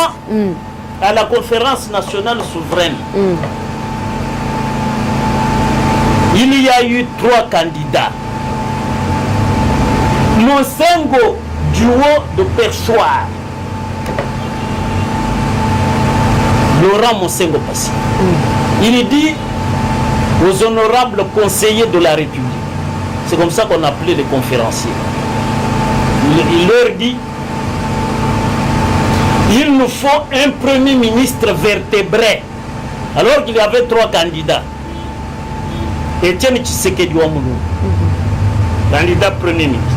À la conférence nationale souveraine, il y a eu 3 candidats. Monsengo du haut de perchoir, Laurent Monsengo Passi. Il dit aux honorables conseillers de la République, c'est comme ça qu'on appelait les conférenciers, il leur dit, il nous faut un premier ministre vertébré, alors qu'il y avait 3 candidats. Etienne Tshisekedi Ouamoulou, candidat premier ministre.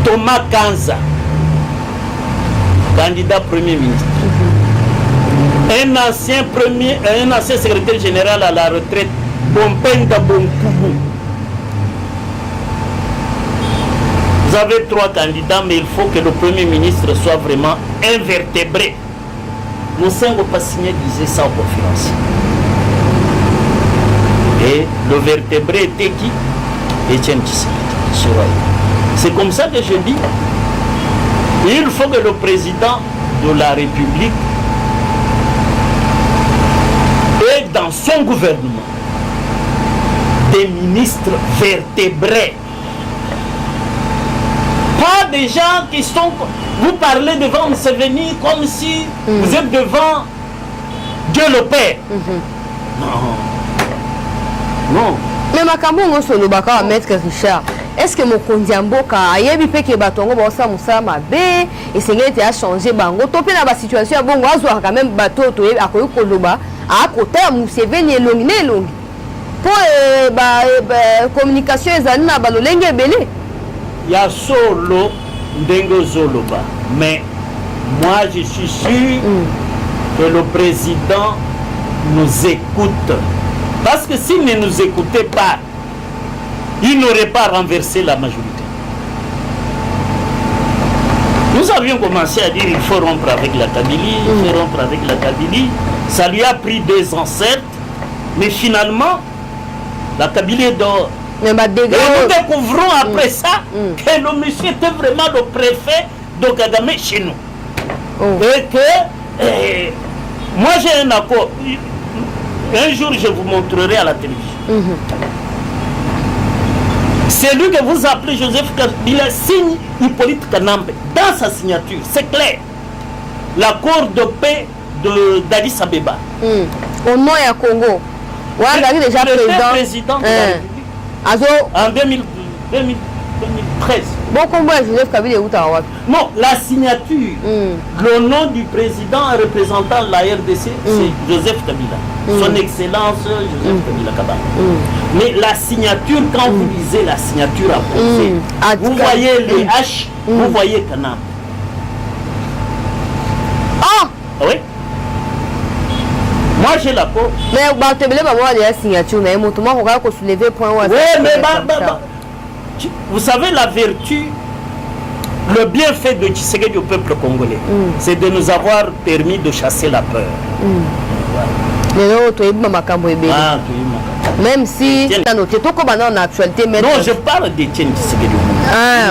Thomas Kanza, candidat premier ministre. Un ancien secrétaire général à la retraite, Bompenda Bonkoubou. Vous avez 3 candidats, mais il faut que le premier ministre soit vraiment invertébré. Monsengo Passigné disait ça aux conférenciers. Et le vertébré était qui? Etienne Tshisekedi. C'est comme ça que je dis, il faut que le président de la République ait dans son gouvernement des ministres vertébrés. Pas des gens qui sont... Vous parlez devant Museveni comme si vous êtes devant Dieu le Père. Non. Mais makambo ngoso lobaka maître Richard. Est-ce que mokonzi ya mboka ayebi pe ke bato ngo ba osala mabe esengeli te a changer bango to pe na ba situation ya bongo azwa quand même bato to akoyi koloba akota Museveni elongi na elongi po communication ezali na balolenge ebele ya solo ndenge zoloba, mais moi je suis sûr que le président nous écoute, parce que s'il ne nous écoutait pas, il n'aurait pas renversé la majorité. Nous avions commencé à dire il faut rompre avec la Kabylie, il faut rompre avec la Kabylie. Ça lui a pris 2 ans certes, mais finalement la Kabylie est dehors. Et nous découvrons après ça que le monsieur était vraiment le préfet de Kagame chez nous. Et que moi j'ai un accord. Un jour je vous montrerai à la télévision. C'est lui que vous appelez Joseph Kabila signe Hippolyte Kanambe dans sa signature, c'est clair. L'accord de paix d'Addis Abeba. Au nom du Congo. Il déjà président de la République. En 2013. Bon, comment Joseph Kabila est non, la signature, le nom du président représentant la RDC, c'est Joseph Kabila. Son Excellence Joseph Kabila Kabila. Mais la signature, quand vous lisez la signature apposée, vous voyez les H, vous voyez Kanam. Ah oui. Moi j'ai l'accord. Mais la signature, soulever point. Oui, mais vous savez la vertu, le bienfait de Tshisekedi au peuple congolais, c'est de nous avoir permis de chasser la peur. Même si en actualité, non, je parle d'Étienne Tshisekedi.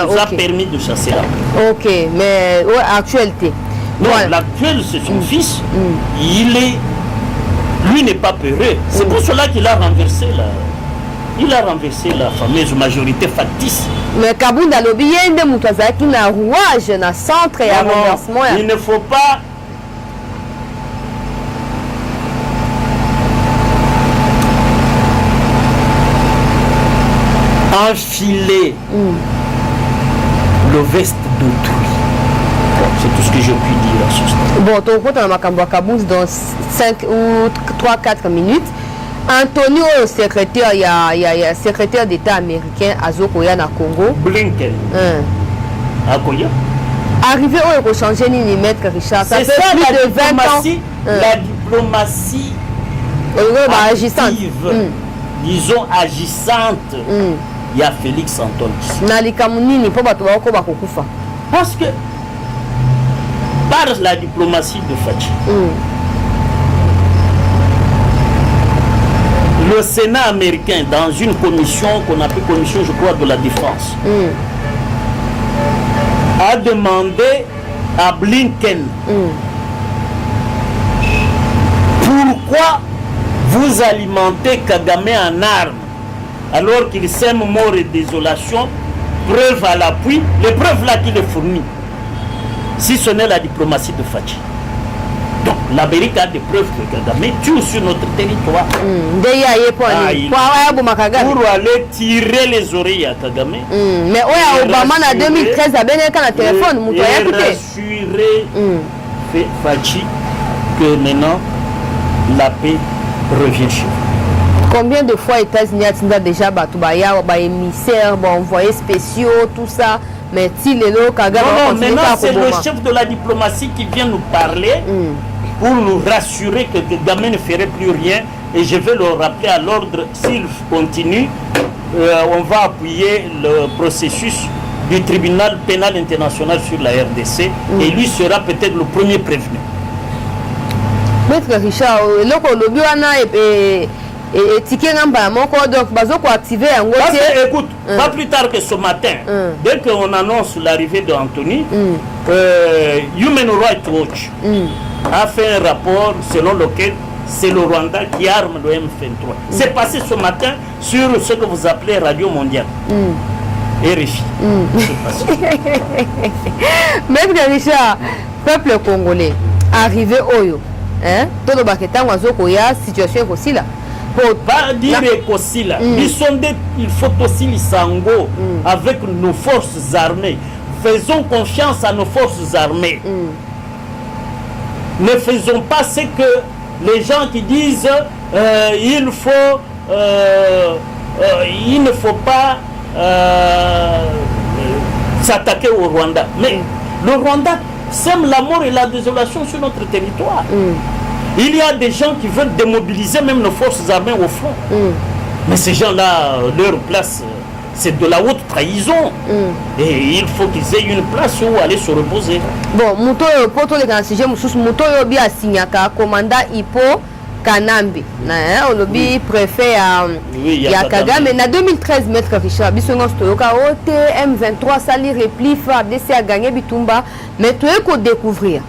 Il nous a permis de chasser la peur. Ok, mais actualité. Non, l'actuel c'est son fils. Lui n'est pas peureux. C'est pour cela qu'il a renversé la fameuse majorité factice. Mais Kabunda lobi yende mutazaki na rouage na centre et renversement. Il ne faut pas enfiler le veste d'autrui. C'est tout ce que je puis dire à ce stade. Bon, ton compte dans Makambo Kabouz dans 5 ou 3-4 minutes. Antonio, secrétaire, il y a secrétaire d'État américain à Zokoya na Congo. Blinken. Akoya. Arrivé au changer ni maître Richard. Ça fait plus de 20 ans. La diplomatie agissante. Disons agissante. Il y a Félix Antoine. Parce que par la diplomatie de Fachi, le Sénat américain, dans une commission qu'on appelle commission, je crois, de la défense, a demandé à Blinken pourquoi vous alimentez Kagame en armes alors qu'il sème mort et désolation, preuve à l'appui, les preuves là qu'il est fourni, si ce n'est la diplomatie de Fachi. Donc, l'Amérique a des preuves que Kagame tue sur notre territoire. Pour aller tirer les oreilles à Kagame. Mais Obama en 2013 a bien un téléphone. Et rassurer Fachi que maintenant la paix revient chez vous. Combien de fois les États-Unis ont déjà émissaires, envoyés spéciaux, tout ça, mais si les Kagame non, maintenant c'est le chef de la diplomatie qui vient nous parler pour nous rassurer que Kagame ne ferait plus rien, et je vais le rappeler à l'ordre. S'il continue, on va appuyer le processus du tribunal pénal international sur la RDC et lui sera peut-être le premier prévenu. Maître Richard, écoute, pas plus tard que ce matin, dès qu'on annonce l'arrivée d'Anthony, Human Rights Watch a fait un rapport selon lequel c'est le Rwanda qui arme le M23. C'est passé ce matin sur ce que vous appelez Radio Mondiale. RFI. Maître Richard, peuple congolais, arrivé Oyo, tout le baketan wazokoya situation aussi là. Pas dire aussi là. Il faut aussi l'isango avec nos forces armées. Faisons confiance à nos forces armées. Ne faisons pas ce que les gens qui disent il ne faut pas s'attaquer au Rwanda. Mais le Rwanda sème la mort et la désolation sur notre territoire. Il y a des gens qui veulent démobiliser même nos forces armées au front. Mais ces gens-là, leur place, c'est de la haute trahison. Et il faut qu'ils aient une place où aller se reposer. Bon, Mouto, pour tous les sujet, Mouto Yobi a signé commandant Hippo Kanambi. On lobby préfet à Kagame. Mais en 2013, Maître Richard, Bissongan Stoyoka, M23, Sali Repli, FARDC a gagné Bitumba. Mais tu es qu'au découvrir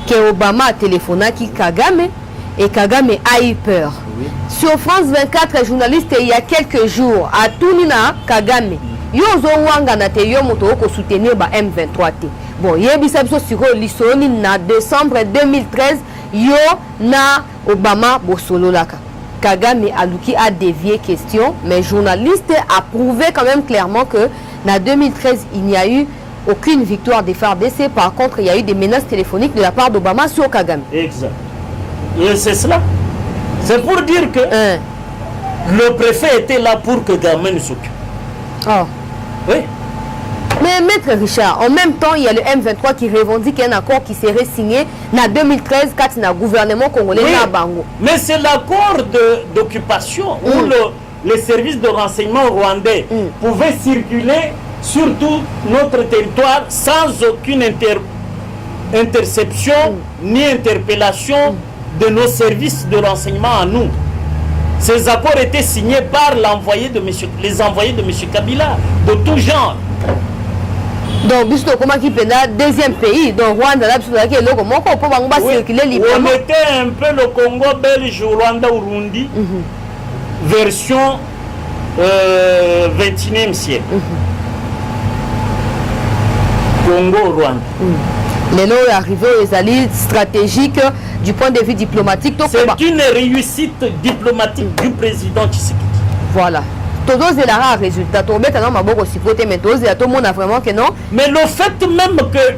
que Obama a téléphoné à Kagame et Kagame a eu peur. Sur France 24, un journaliste il y a quelques jours a Tounina Kagame. Yozo Wanga na te yomoto ko soutenir ba M23 T. Bon, yebisa biso siko lisoni na décembre 2013 yo na Obama bosolo laka. Kagame Aluki a dévié question, mais journaliste a prouvé quand même clairement que en 2013 il n'y a eu aucune victoire des FARDC. Par contre, il y a eu des menaces téléphoniques de la part d'Obama sur Kagame. Exact. Et c'est cela. C'est pour dire que le préfet était là pour que Kagame s'occupe. Oh. Oui. Mais Maître Richard, en même temps, il y a le M23 qui revendique un accord qui serait signé en 2013 quand il y a un gouvernement congolais à Bango. Mais c'est l'accord d'occupation où les services de renseignement rwandais pouvaient circuler sur tout notre territoire sans aucune interception ni interpellation de nos services de renseignement à nous. Ces accords étaient signés par les envoyés de M. Kabila, de tout genre. Donc, comment qui peut deuxième pays, donc Rwanda, là, circuler librement. On était un peu le Congo belge, Rwanda, Urundi, version 21e siècle. Congo-Rwanda. Les lots arrivés aux alliés stratégiques du point de vue diplomatique. C'est une réussite diplomatique du président Tshisekedi. Voilà. Todos est là résultat. Mais le fait même que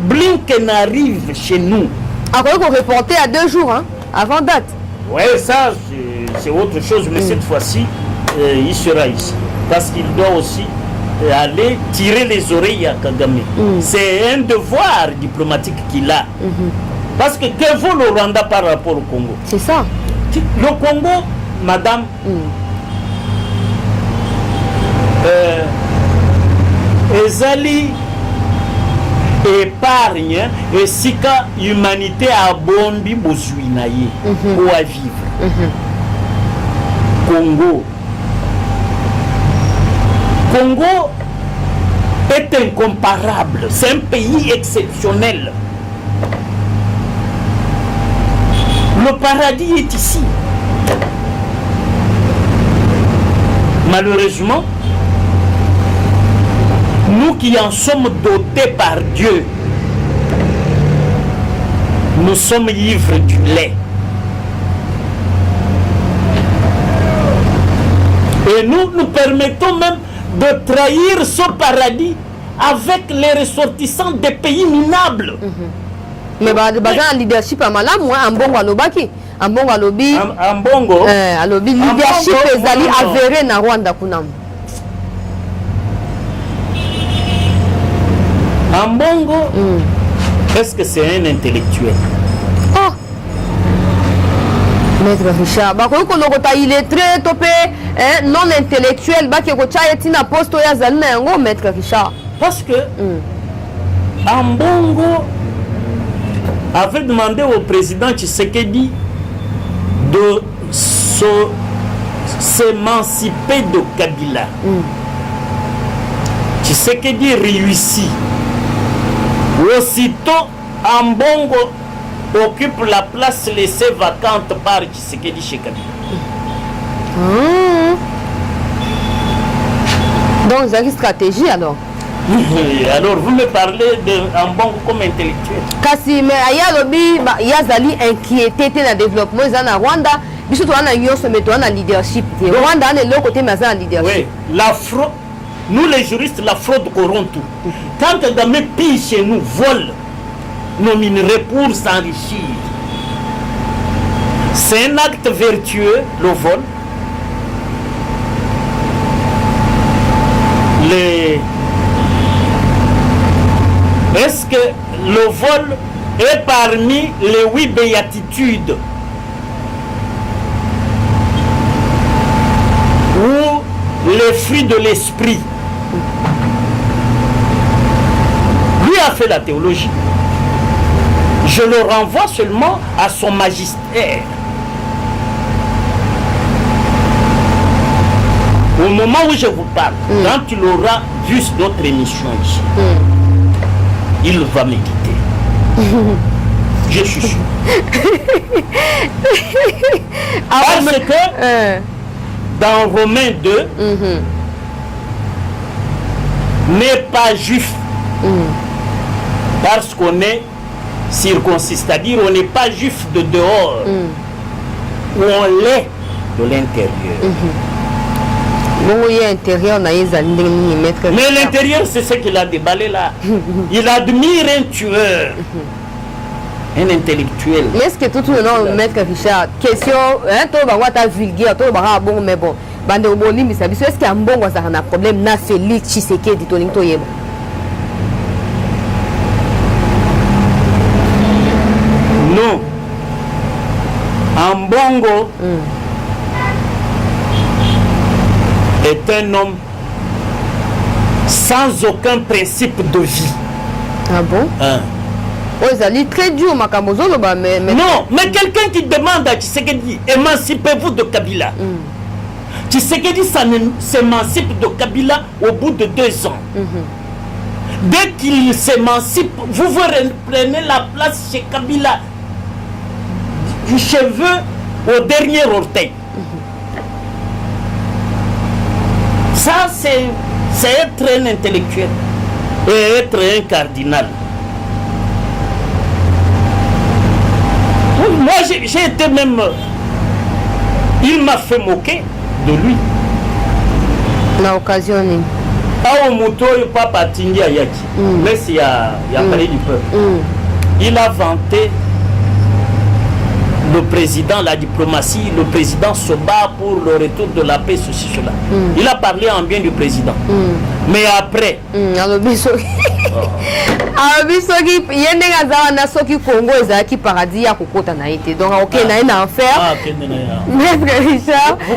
Blinken arrive chez nous. Après qu'on reportait à 2 jours, hein, avant date. Oui, ça c'est autre chose, mais cette fois-ci, il sera ici. Parce qu'il doit aussi aller tirer les oreilles à Kagame. C'est un devoir diplomatique qu'il a. Parce que vaut le Rwanda par rapport au Congo? C'est ça. Le Congo, madame, ezali épargne et sika humanité a bombi bozui na ye pour vivre. Congo est incomparable, c'est un pays exceptionnel. Le paradis est ici. Malheureusement, nous qui en sommes dotés par Dieu, nous sommes ivres du lait. Et nous permettons même de trahir ce paradis avec les ressortissants des pays minables. Mais le leadership malamu ambongo alobaki ambongo alobi ambongo alobi leadership ezali avéré na Rwanda kuna. Ambongo est-ce que c'est un intellectuel? Oh Maître Richard, il est très topé, non intellectuel, poste Maître Richard. Parce que Ambongo avait demandé au président Tshisekedi de s'émanciper de Kabila. Tshisekedi réussit. Aussitôt, Ambongo occupe la place laissée vacante par Tshisekedi chez Kabila. Donc, c'est une stratégie alors. Alors, vous me parlez d'Ambongo comme intellectuel. Kasi, mais il y a Zali inquiété dans le développement de Rwanda. Bisous, tu as un leadership. Rwanda, on est l'autre côté, mais un leadership. Oui, la fraude. Nous, les juristes, la fraude corrompt tout. Quand Kagame pille chez nous, vole nos minerais pour s'enrichir. C'est un acte vertueux, le vol. Est-ce que le vol est parmi les 8 béatitudes ou les fruits de l'esprit? Lui a fait la théologie. Je le renvoie seulement à son magistère. Au moment où je vous parle, quand il aura vu d'autres émissions ici, il va me quitter. Je suis sûr. Parce que dans Romains 2, n'est pas juif parce qu'on est circoncis, c'est-à-dire on n'est pas juif de dehors, ou on l'est de l'intérieur. Mais l'intérieur, c'est ce qu'il a déballé là. Il admire un tueur, un intellectuel. Mais est-ce que tout le monde, Maître Richard, question, tu as vulgaire, tu as bon, mais bon, est-ce qu'il y a un bon problème na Félix Tshisekedi Toyeba? Non. Ambongo est un homme sans aucun principe de vie. Ah bon? C'est très dur, mais... Non, mais quelqu'un qui demande à Tshisekedi, émancipez-vous de Kabila. Tshisekedi s'émancipe de Kabila au bout de 2 ans. Dès qu'il s'émancipe, vous reprenez la place chez Kabila. Du cheveu au dernier orteil. Ça, c'est être un intellectuel et être un cardinal. Moi, j'ai été même... Il m'a fait moquer de lui. L'occasion. Au moto, papa Tingi Ayaki. Mais il y a parlé du peuple. Il a vanté le président, la diplomatie, le président se bat pour le retour de la paix, ceci, cela. Il a parlé en bien du président. Mais après... Vous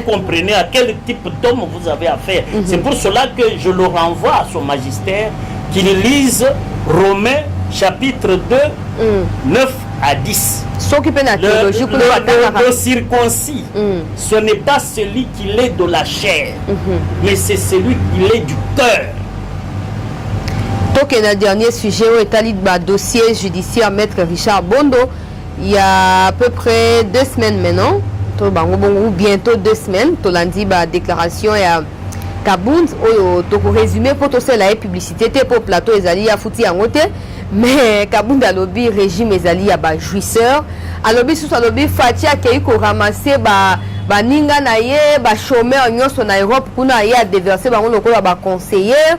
comprenez à quel type d'homme vous avez affaire. C'est pour cela que je le renvoie à son magistère qu'il lise Romains chapitre 2, 9 à 10. Le circoncis, ce n'est pas celui qui l'est de la chair, mais c'est celui qui l'est du cœur. Donc, le dernier sujet, le dossier judiciaire Maître Richard Bondo, il y a à peu près 2 semaines maintenant, ou bientôt 2 semaines, tu as dit la déclaration et Kabound, tu as résumé pour la publicité pour le plateau, et à foutu en côté. mais Kabunda lobby régime ezali ya ba jouisseur alobi sous lobby Fatia qui ko ramasser ba ninga na ye ba chômeur nyonso na Europe kuna ye a déverser bango lokola ba conseiller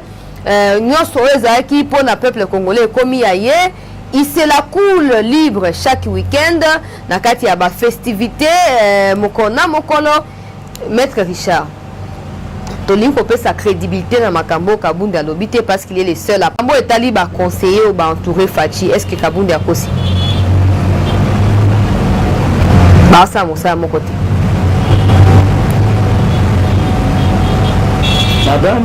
nyonso ezaki pour na peuple congolais komi ya ye il se la coule libre chaque week-end na kati ya ba festivité mokona mokolo maître Richard Tolinko peut sa crédibilité dans Makambo Kabunda lobité parce qu'il est le seul à Makambo est allé ba conseiller ou ba entourer Fachi. Est-ce que Kabunda a aussi bah ça à mon côté madame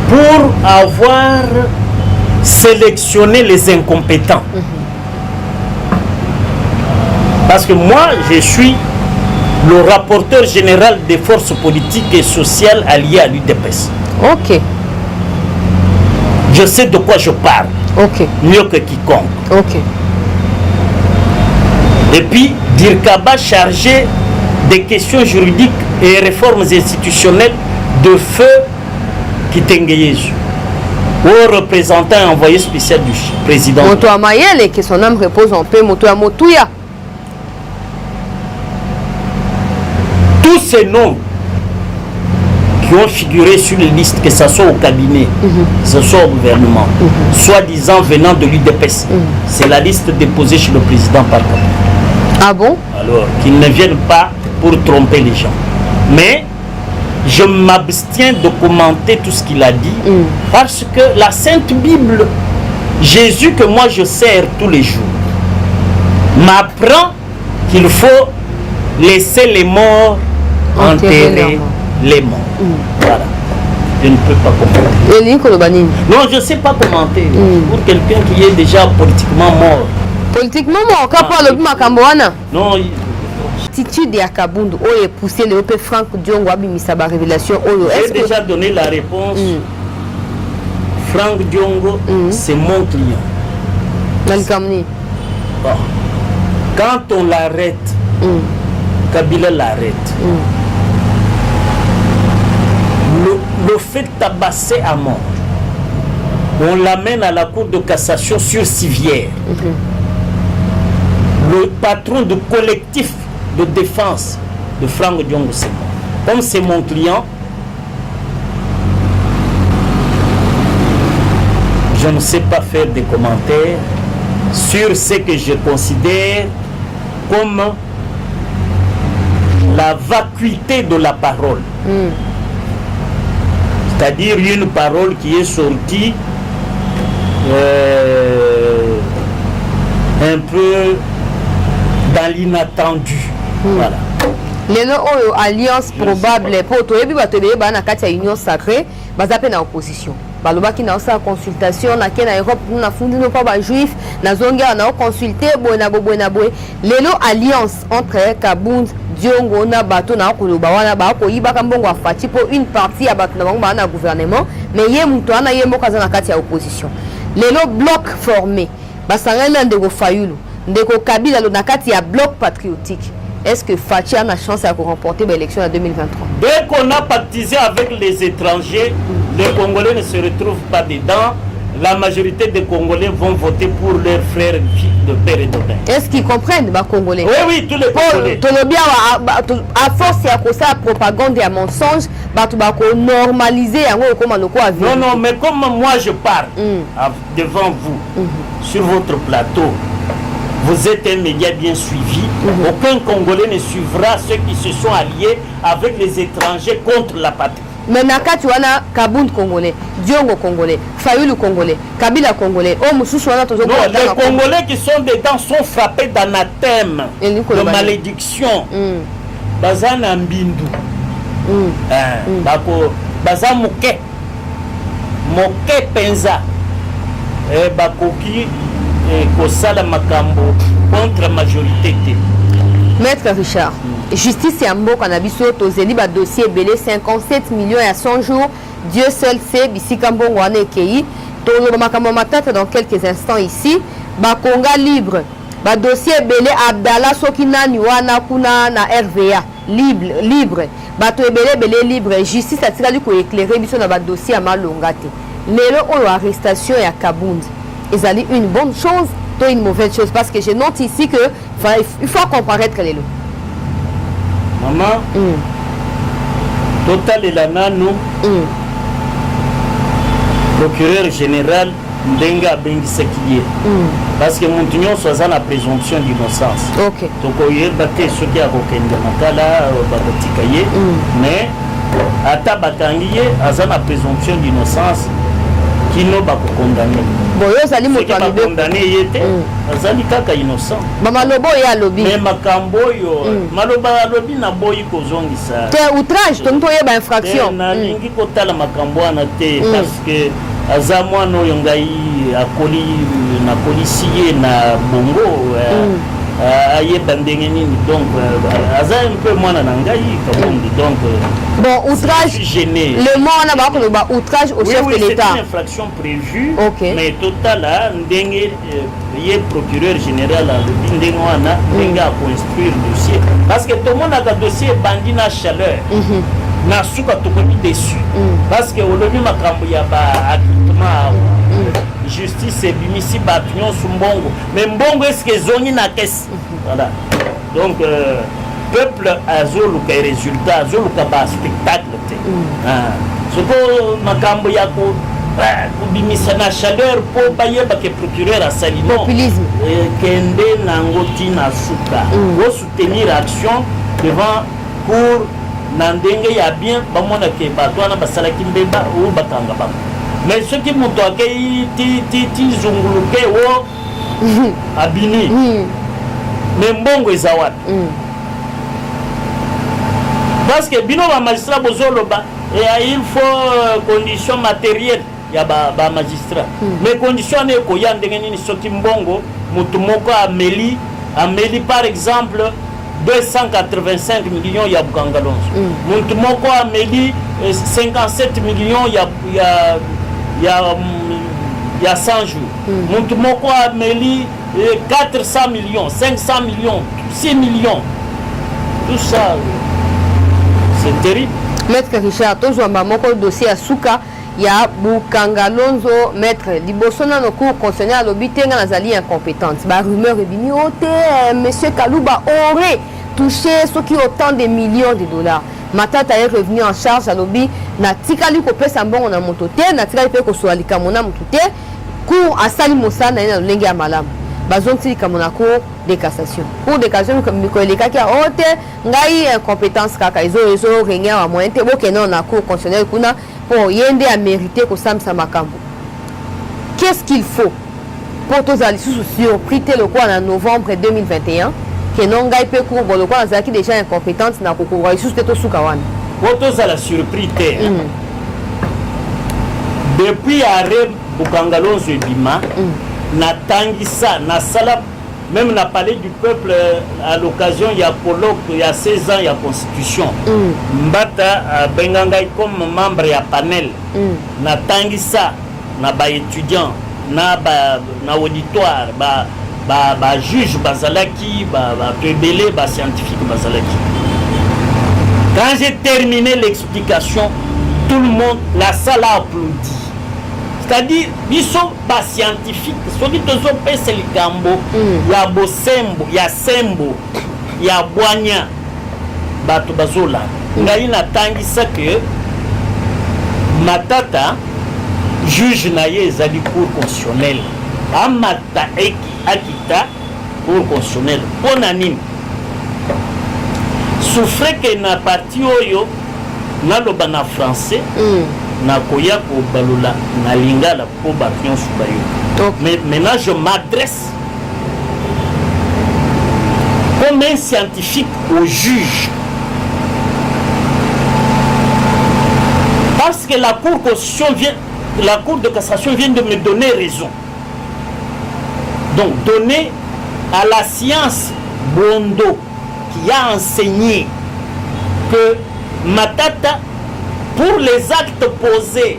pour avoir sélectionné les incompétents parce que moi, je suis le rapporteur général des forces politiques et sociales alliées à l'UDPS. Ok. Je sais de quoi je parle. Ok. Mieux que quiconque. Ok. Et puis, Dirkaba chargé des questions juridiques et réformes institutionnelles de feu Kitengeyezu. Au représentant envoyé spécial du président. Moto Amayele, que son âme repose en paix, Moto Amotouya. Tous ces noms qui ont figuré sur les listes, que ce soit au cabinet, que ce soit au gouvernement, soi-disant venant de l'UDPS, c'est la liste déposée chez le président par contre. Ah bon? Alors, qu'ils ne viennent pas pour tromper les gens. Mais je m'abstiens de commenter tout ce qu'il a dit, parce que la Sainte Bible, Jésus que moi je sers tous les jours, m'apprend qu'il faut laisser les morts enterrer les morts. Voilà. Je ne peux pas commenter. Non, je ne sais pas commenter. Pour quelqu'un qui est déjà politiquement mort. Politiquement mort, quand parle de Makamboana. Non. L'attitude de Kabundu, où est poussé le EP Franck Diongo Abimisa révélation. J'ai déjà donné la réponse. Franck Diongo, c'est mon client. Bon. Quand on l'arrête, Kabila l'arrête. Le fait tabasser à mort, on l'amène à la cour de cassation sur civière. Le patron du collectif de défense de Franck Diongo, c'est moi. Comme c'est mon client, je ne sais pas faire des commentaires sur ce que je considère comme la vacuité de la parole. C'est-à-dire une parole qui est sortie un peu dans l'inattendu. Voilà. Les alliances probables pour toi, et union sacrée, basée na opposition. Balobaki na sa consultation na kena Europe na fundi no pas ba juif na zonga na consulter bona lelo alliance entre Kabund Diongo na bato na koloba wana ba ko yibaka mbongo afati pour une partie ya bato na bango na gouvernement mais ye muto ana ye mboka na kati ya opposition lelo bloc formé basangana ndeko Fayulu ndeko Kabila na kati ya bloc patriotique. Est-ce que Fachi a la chance à remporter l'élection en 2023? Dès qu'on a pactisé avec les étrangers, les Congolais ne se retrouvent pas dedans. La majorité des Congolais vont voter pour leurs frères et filles de père et de mère. Est-ce qu'ils comprennent les Congolais? Oui, oui, tous les Congolais. À force de la propagande et à mensonge, normaliser non, non, mais comme moi je parle devant vous, sur votre plateau, vous êtes un média bien suivi. Aucun Congolais ne suivra ceux qui se sont alliés avec les étrangers contre la patrie. Mais Nakati wana Kabund Congolais, Diongo Congolais, Fayulu Congolais, Kabila Congolais, non, les Congolais qui sont dedans sont frappés d'anathème, de malédiction. Bazana Mbindu, Baza Moke, Moke Penza, Bakoki. Kosala Makambo contre la majorité. Maître Richard, justice et ambo cannabis tozeli ba dossier belé 57 millions à 100 jours. Dieu seul sait bisikambo wana kei. Tolo makambo matata dans quelques instants ici. Ba Konga libre. Ba dossier belé Abdallah Sokinani wana kuna na RVA libre. bato ebele libre justice atikali koéclairer biso na badossier ya malonga te lelo oyo arrestation ya Kabundi ezali une bonne chose ou une mauvaise chose parce que je note ici que il faut comparaître lelo maman total elananu procureur général ndenge abengisaki ye parce que motu nyonso aza na présomption d'innocence tokoyeba te soki akokende makala bakotika ye mais ata bakangi ye aza na présomption d'innocence kino bakokondane boyo ozali moto bakondane ye te azali kaka innocent bamaloba oyo alobi mais makambo oyo maloba alobi naboyi kozongisa te outrage tongi toyeba infraction nalingi kotala makambo wana te parce que aza mwana oyo ngai nakolisi ye na bongo ayeba ndenge nini donc aza un peu mwana na ngai Kabundi donc bon outrage gêné le mot wana bakoloba outrage au chef de l'État c'est une infraction prévue mais totala ndenge ye procureur général alobi ndenge wana ndenge akonstruire dossier parce que tomonaka dossier ebandi na chaleur na suka tokomi déçu parce que olobi makambo ya baacquittement justice ebimisi bato nyonso mbongo mais mbongo eske ezongi na kesi voilà donc peuple azoluka résultat azoluka baspectacle te soko makambo ya kobimisa na chaleur mpo bayeba ke procureur asali non kende nango ntina suka osoutenir action devant cour na ndenge ya bien bamona ke bato wana basalaki mbeba oyo bakanga bango mais soki moto akei ti zunguluke o abini mais mbongo eza wana parce que bino bamagistrat bozoloba il faut condition matérielle ya bamagistrat mais condition wana ekoya ndenge nini soki mbongo moto moko ameli par exemple 285 millions ya Bukangalonzo muntu moko ameli 57 millions ya 100 jours muntu moko ameli 400 millions 500 millions 6 millions tout ça c'est terrible. Maître Richard tozwamba moko dossier ya suka ya Bukangalonzo maître liboso nano cour constitutionnel alobi te nga nazali incompétente ba rumeur ebimi ote monsieur Kalouba aurait touché soki autant de millions de dollars Matata est revenu en charge alobi na tikali ko pesa mbongo na moto te na tikali pe ko swalika mona moto te cour asali mosana na lenge ya malamu bazonti kamona cour de cassation ko eleka ki ote ngai incompétence kaka ezo renya wa moyen te bokena na cour constitutionnelle kuna pour yende a mérité ko samsa makambo. Qu'est-ce qu'il faut pour tous les surpris le quoi en novembre 2021 que non ngai pe cour bon le quoi azaki déjà incompétente na kokura sous te to sukawana pour tous la surpris depuis arrêt Bukangalonzo Ebima na tangisa na sala même na palais du peuple à l'occasion il y a colloque il y a 16 ans il y a constitution mbata bengangai comme membre ya panel na tangisa na ba étudiant na auditoire ba juge bazalaki ba pebele ba scientifique bazalaki. Quand j'ai terminé l'explication tout le monde la salle a applaudi. C'est-à-dire, ils sont pas scientifiques. Ceux qui sont pèsent le gambo, il y a Bosembo, il y a Sembo, il y a Boigna, Bato Bazola. Il y a une attente que Matata, juge naïe zali cour constitutionnel. Amata Akita, cour constitutionnel. On anime. Souffrez que na parti oyo, na lobana français. Na koya ko balola na lingala po bapion subayo. Mais maintenant je m'adresse comme un scientifique au juge. Parce que la Cour de cassation vient de me donner raison. Donc donner à la science Bondo qui a enseigné que Matata pour les actes posés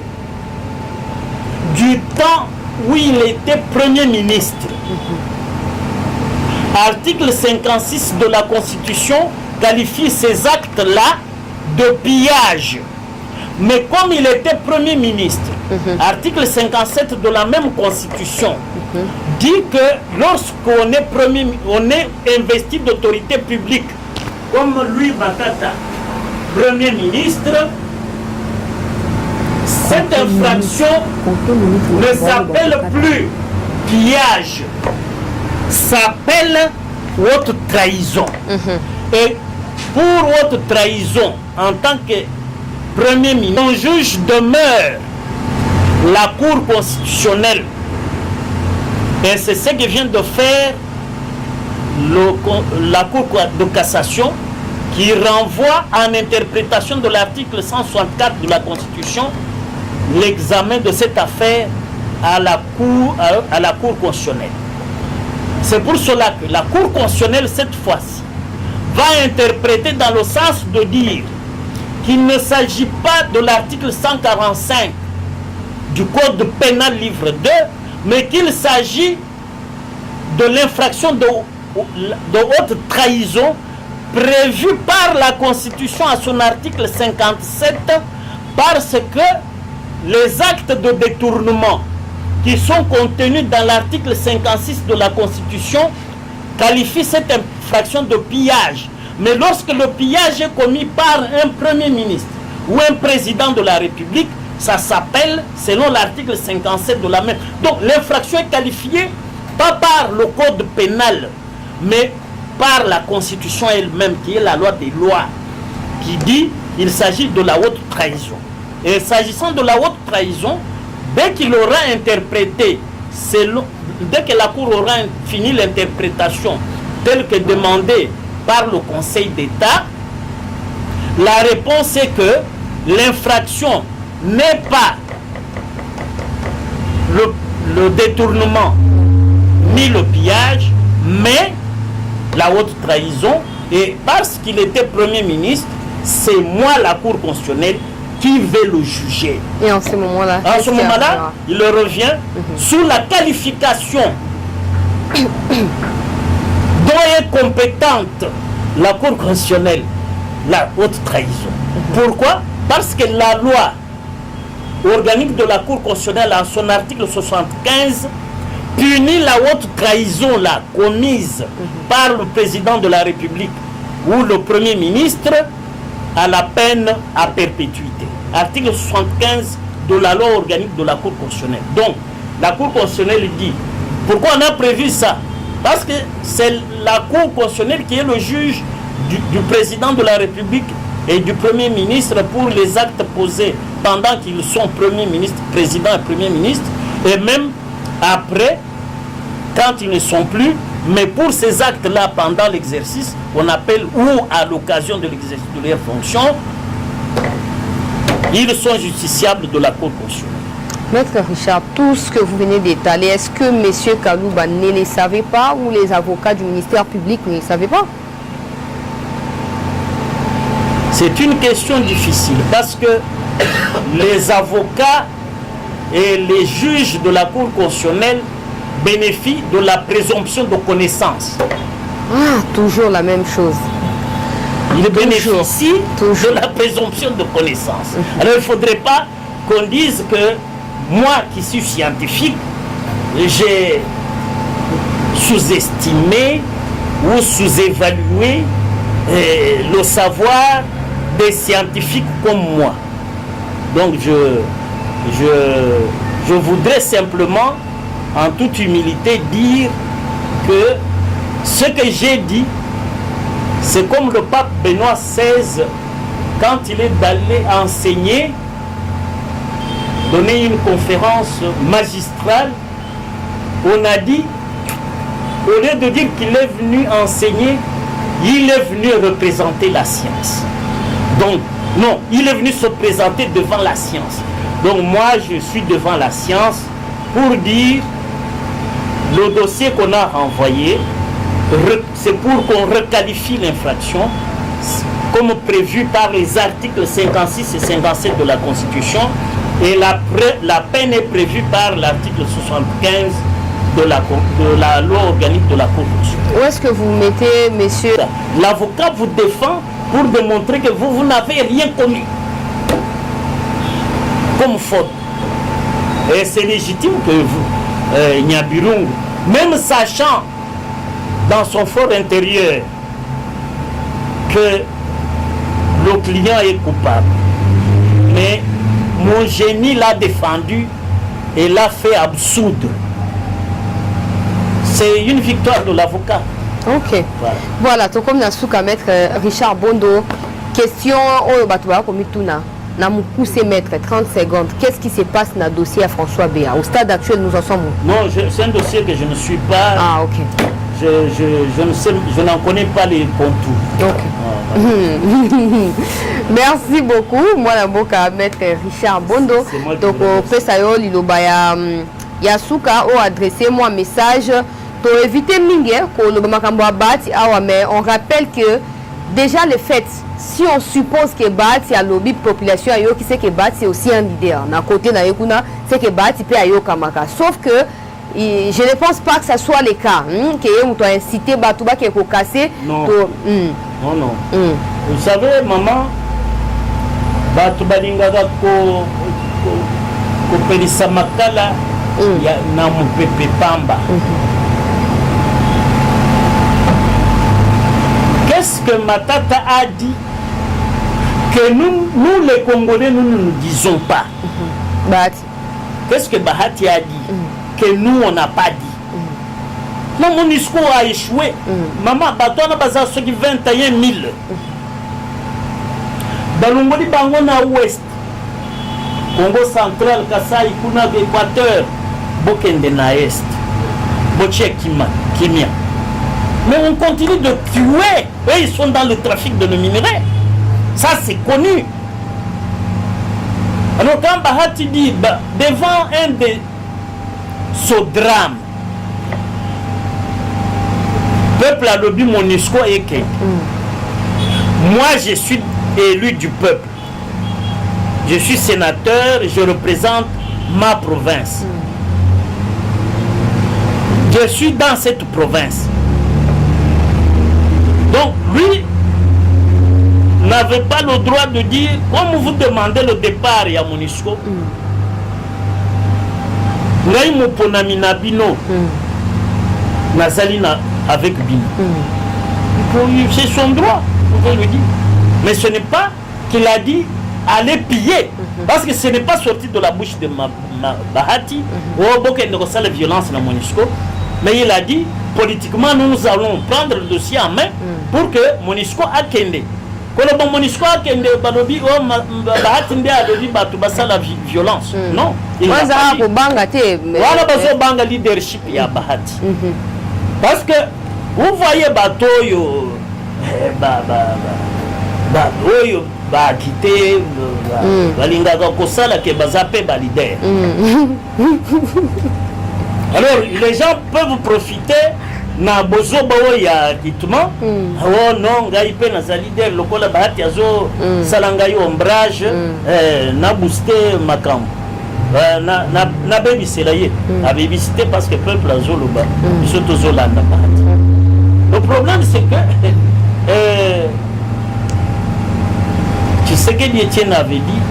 du temps où il était Premier ministre. Article 56 de la Constitution qualifie ces actes-là de pillage. Mais comme il était Premier ministre, article 57 de la même Constitution dit que lorsqu'on est investi d'autorité publique, comme lui Matata, Premier ministre, cette infraction ne s'appelle plus pillage, s'appelle haute trahison. Et pour haute trahison, en tant que Premier ministre, un juge demeure la Cour constitutionnelle. Et c'est ce que vient de faire la Cour de cassation, qui renvoie en interprétation de l'article 164 de la Constitution l'examen de cette affaire à la Cour constitutionnelle. C'est pour cela que la Cour constitutionnelle, cette fois-ci, va interpréter dans le sens de dire qu'il ne s'agit pas de l'article 145 du Code pénal livre 2, mais qu'il s'agit de l'infraction de haute trahison prévue par la Constitution à son article 57, parce que les actes de détournement qui sont contenus dans l'article 56 de la Constitution qualifient cette infraction de pillage. Mais lorsque le pillage est commis par un Premier ministre ou un président de la République, ça s'appelle, selon l'article 57 de la même. Donc l'infraction est qualifiée pas par le code pénal, mais par la Constitution elle-même, qui est la loi des lois, qui dit qu'il s'agit de la haute trahison. Et s'agissant de la haute trahison, dès qu'il aura interprété, dès que la Cour aura fini l'interprétation telle que demandée par le Conseil d'État, la réponse est que l'infraction n'est pas le détournement ni le pillage, mais la haute trahison. Et parce qu'il était Premier ministre, c'est moi, la Cour constitutionnelle, qui vais le juger. Et en ce moment-là, il revient sous la qualification dont est compétente la Cour constitutionnelle, la haute trahison. Pourquoi? Parce que la loi organique de la Cour constitutionnelle, en son article 75, punit la haute trahison là, commise par le président de la République ou le Premier ministre à la peine à perpétuité. Article 75 de la loi organique de la Cour constitutionnelle. Donc, la Cour constitutionnelle dit, pourquoi on a prévu ça? Parce que c'est la Cour constitutionnelle qui est le juge du président de la République et du Premier ministre pour les actes posés pendant qu'ils sont Premier ministre, président et Premier ministre, et même après, quand ils ne sont plus, mais pour ces actes-là, pendant l'exercice, on appelle, ou à l'occasion de l'exercice de leurs fonctions, ils sont justiciables de la Cour constitutionnelle. Maître Richard, tout ce que vous venez d'étaler, est-ce que M. Kalouba ne les savait pas ou les avocats du ministère public ne les savaient pas? C'est une question difficile parce que les avocats et les juges de la Cour constitutionnelle bénéficient de la présomption de connaissance. Ah, toujours la même chose. Ils bénéficient de la présomption de connaissance. Alors il ne faudrait pas qu'on dise que moi qui suis scientifique, j'ai sous-estimé ou sous-évalué le savoir des scientifiques comme moi. Donc je voudrais simplement, en toute humilité, dire que ce que j'ai dit, c'est comme le pape Benoît XVI, quand il est allé enseigner, donner une conférence magistrale, on a dit, au lieu de dire qu'il est venu enseigner, il est venu représenter la science. Donc, non, il est venu se présenter devant la science. Donc moi, je suis devant la science pour dire le dossier qu'on a envoyé, c'est pour qu'on requalifie l'infraction comme prévu par les articles 56 et 57 de la Constitution, et la peine est prévue par l'article 75 de la loi organique de la corruption. Où est-ce que vous mettez, messieurs? L'avocat vous défend pour démontrer que vous n'avez rien commis comme faute. Et c'est légitime que vous, Nyabirungu, même sachant dans son fort intérieur que le client est coupable, mais mon génie l'a défendu et l'a fait absoudre. C'est une victoire de l'avocat. Ok. Voilà, tout comme Nasuka, maître Richard Bondo, question au Batouba comme Tuna. Namukuse maître, 30 secondes. Qu'est-ce qui se passe dans le dossier à François Béa? Au stade actuel, nous en sommes où? Non, c'est un dossier que je ne suis pas. Ah, ok. Je n'en connais pas les contours. Ok. Ah, voilà. Merci beaucoup. Moi, la boka maître Richard Bondo. Donc, au Pesayo, Lilobaya Yasuka, a adressé moi un message pour éviter Mingue, mais on rappelle que déjà le fait, si on suppose que Bati a lobby population ayo qui sait que Bati c'est aussi un leader. Na côté na yekuna, c'est que Bati peut ayo kamaka. Sauf que je ne pense pas que ça soit le cas. Que on doit inciter Batouba qui est cassé. Non. Non, non. Vous savez, maman, Batouba lingaga ko pelisa makala ya na mupepe pamba. Qu'est-ce que Matata a dit que nous les Congolais, nous ne nous disons pas? Qu'est-ce que Bahati a dit que nous, on n'a pas dit? Non, mon discours a échoué. Maman, bateau na bazar ceux qui 21 000. Balongoli bango na ouest. Congo central, Kasai, Kuna, Équateur. Bokende na est. Boche Kimia. Mais on continue de tuer. Eux, ils sont dans le trafic de nos minerais. Ça, c'est connu. Alors, quand Bahati dit, devant un de ce drame, peuple a lobby MONUSCO et que moi, je suis élu du peuple. Je suis sénateur, je représente ma province. Je suis dans cette province. Donc lui n'avait pas le droit de dire, comme vous demandez le départ à MONUSCO, Ngai Moponami na bino, Nazalina avec bino. C'est son droit, vous pouvez le dire. Mais ce n'est pas qu'il a dit aller piller, parce que ce n'est pas sorti de la bouche de Bahati, ou la violence dans MONUSCO, mais il a dit, politiquement, nous allons prendre le dossier en main pour que MONUSCO a kende. Quand MONUSCO a kende, Balobi, Bahati a dit, la violence. Non. Il a pas dit. Voilà, banga leadership, il y a Bahati. Parce que, vous voyez, Batoyo, Oyo, Bakite, Balingaga Kosala, qui est Bazape, Balider. Alors, les gens peuvent profiter na bozo bawo ya kituma. Oh non, ngaipe na zalider lokola bahati azo salangai ombrage na booster makam. Na baby selaye. A baby cité parce que peuple azo loba. Ils sont aux Hollandais bahati. Le problème c'est que tu sais que Etienne avait dit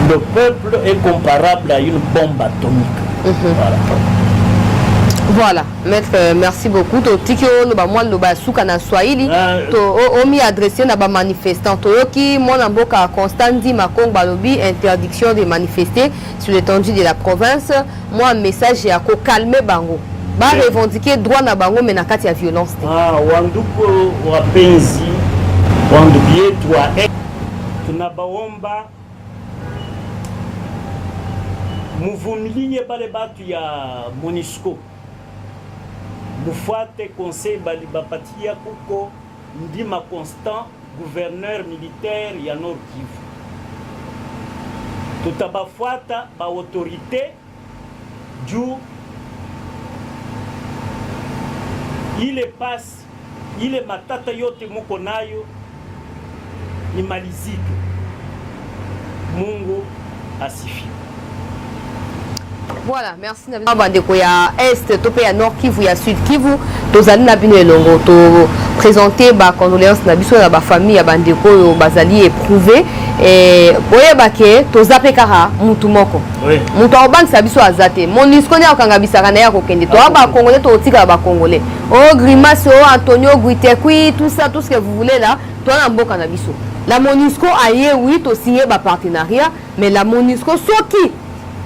le peuple est comparable à une bombe atomique. Voilà, maître, merci beaucoup. Tiki moi le basuka na Swahili, to omi adressé na ba manifestant to yoki mon amboka Constandi Makong balobi interdiction de manifester sur l'étendue de la province. Moi un message ya ko calmer bango. Ba revendiquer droit na bango mais na kati ya violence. Ah wanduko wapenzi wanduku yetu tunabaomba muvumilie bale batu ya MONUSCO, mufuate conseil bali bapatia kuko Ndima Constant, gouverneur militaire ya Nord Kivu. Tutabafuata ba autorité juu ile passe ile matata yote muko nayo ni malizike. Mungu asifiwe. Voilà, merci na bandeko ya Est, topé ya Nord Kivu, ya Sud Kivu, tozali na bino elongo, to présenter ba condoléances na biso na ba famille ya bandeko yo bazali éprouvé et boye bake tozape kaka mutu moko. Oui. Mutu obangisa biso azate. Monisco ne akanga bisaka na ya kokende. To ba congolais to tika ba congolais. Oh Grimace, oh Antonio Guitekui, tout ça, tout ce que vous voulez là, toi na mboka na biso. La Monisco aye oui to signer ba partenariat, mais la Monisco soki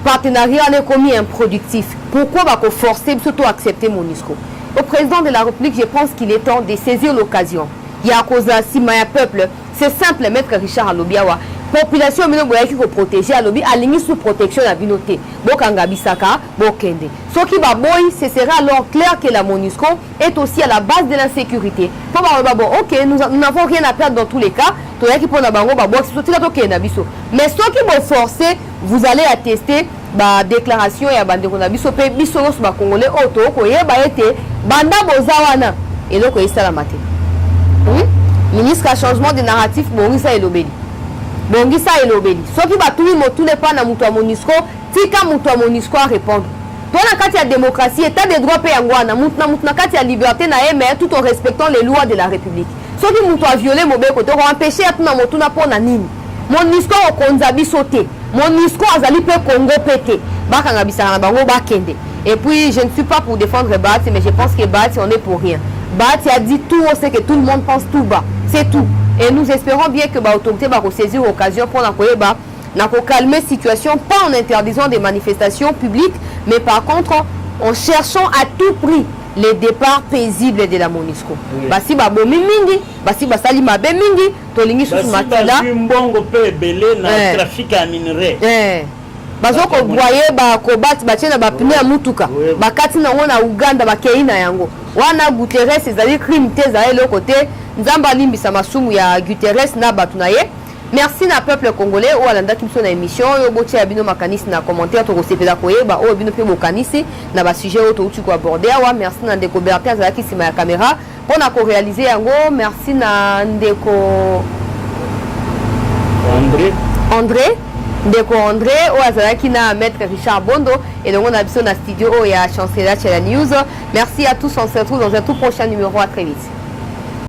partenariat n'est commis improductif. Pourquoi va forcer surtout accepter Monisco? Au président de la République, je pense qu'il est temps de saisir l'occasion. Il y a cause si ma peuple, c'est simple, maître Richard Alobiawa. Population qui faut protéger Alobi, aligner sous protection la communauté. Bokanga bisaka, bokende. Ce qui va boy, ce sera alors clair que la Monisco est aussi à la base de la sécurité. Ok, nous n'avons rien à perdre dans tous les cas. Mais ce qui vont forcer, vous allez attester la déclaration et bande konabiso pe biso no ba congolais auto ko yeba ete banda bozawana et loko isala maté. Ministre à changement de narratif Bongisa Elobeli. Bongisa Elobeli. Ce qui va tout le pas na mutu Monisco, tika mutu Monisco à répondre. Toi na kati ya démocratie, état de droit pe yangwana, mutu na kati ya liberté na mais tout en respectant les lois de la République. Ce qui mutu a violé mobeko to empêcher atuna mutu na pona nini. Monisco okonzabi sauté. Monisco azali pe Congo pété. Bakanga bisana na bango bakende. Et puis je ne suis pas pour défendre Bati, mais je pense que Bati on est pour rien. Bati a dit tout, on sait que tout le monde pense tout bas. C'est tout. Et nous espérons bien que l'autorité va saisir l'occasion pour calmer la situation, pas en interdisant des manifestations publiques, mais par contre en cherchant à tout prix les départs paisibles de la Monisco. Basi babo mingi, basi basali mabe mingi, tolingi sous matela. Basi mbongo pe belé na trafic à minerais. Bazoko voyer ba kobat batiena ba pine ya mutuka. Bakati na ngona Uganda bakeina yango. Wana Guterres ezali crime te za le côté nzamba limbisa masumu ya Guterres na batunaye. Merci na peuple congolais ou alanda kimso na émission yo boti ya bino makanisi na commentaire to sepela koyeba o bino pe bokanisi na ba sujet o to ko aborder wa merci na ndeko Bertin za ki sima ya caméra pour na ko réaliser yango merci na ndeko André ndeko André o azalaki na maître Richard Bondo et donc on a biso na studio o ya chancelier Chela News. Merci à tous, on se retrouve dans un tout prochain numéro, à très vite.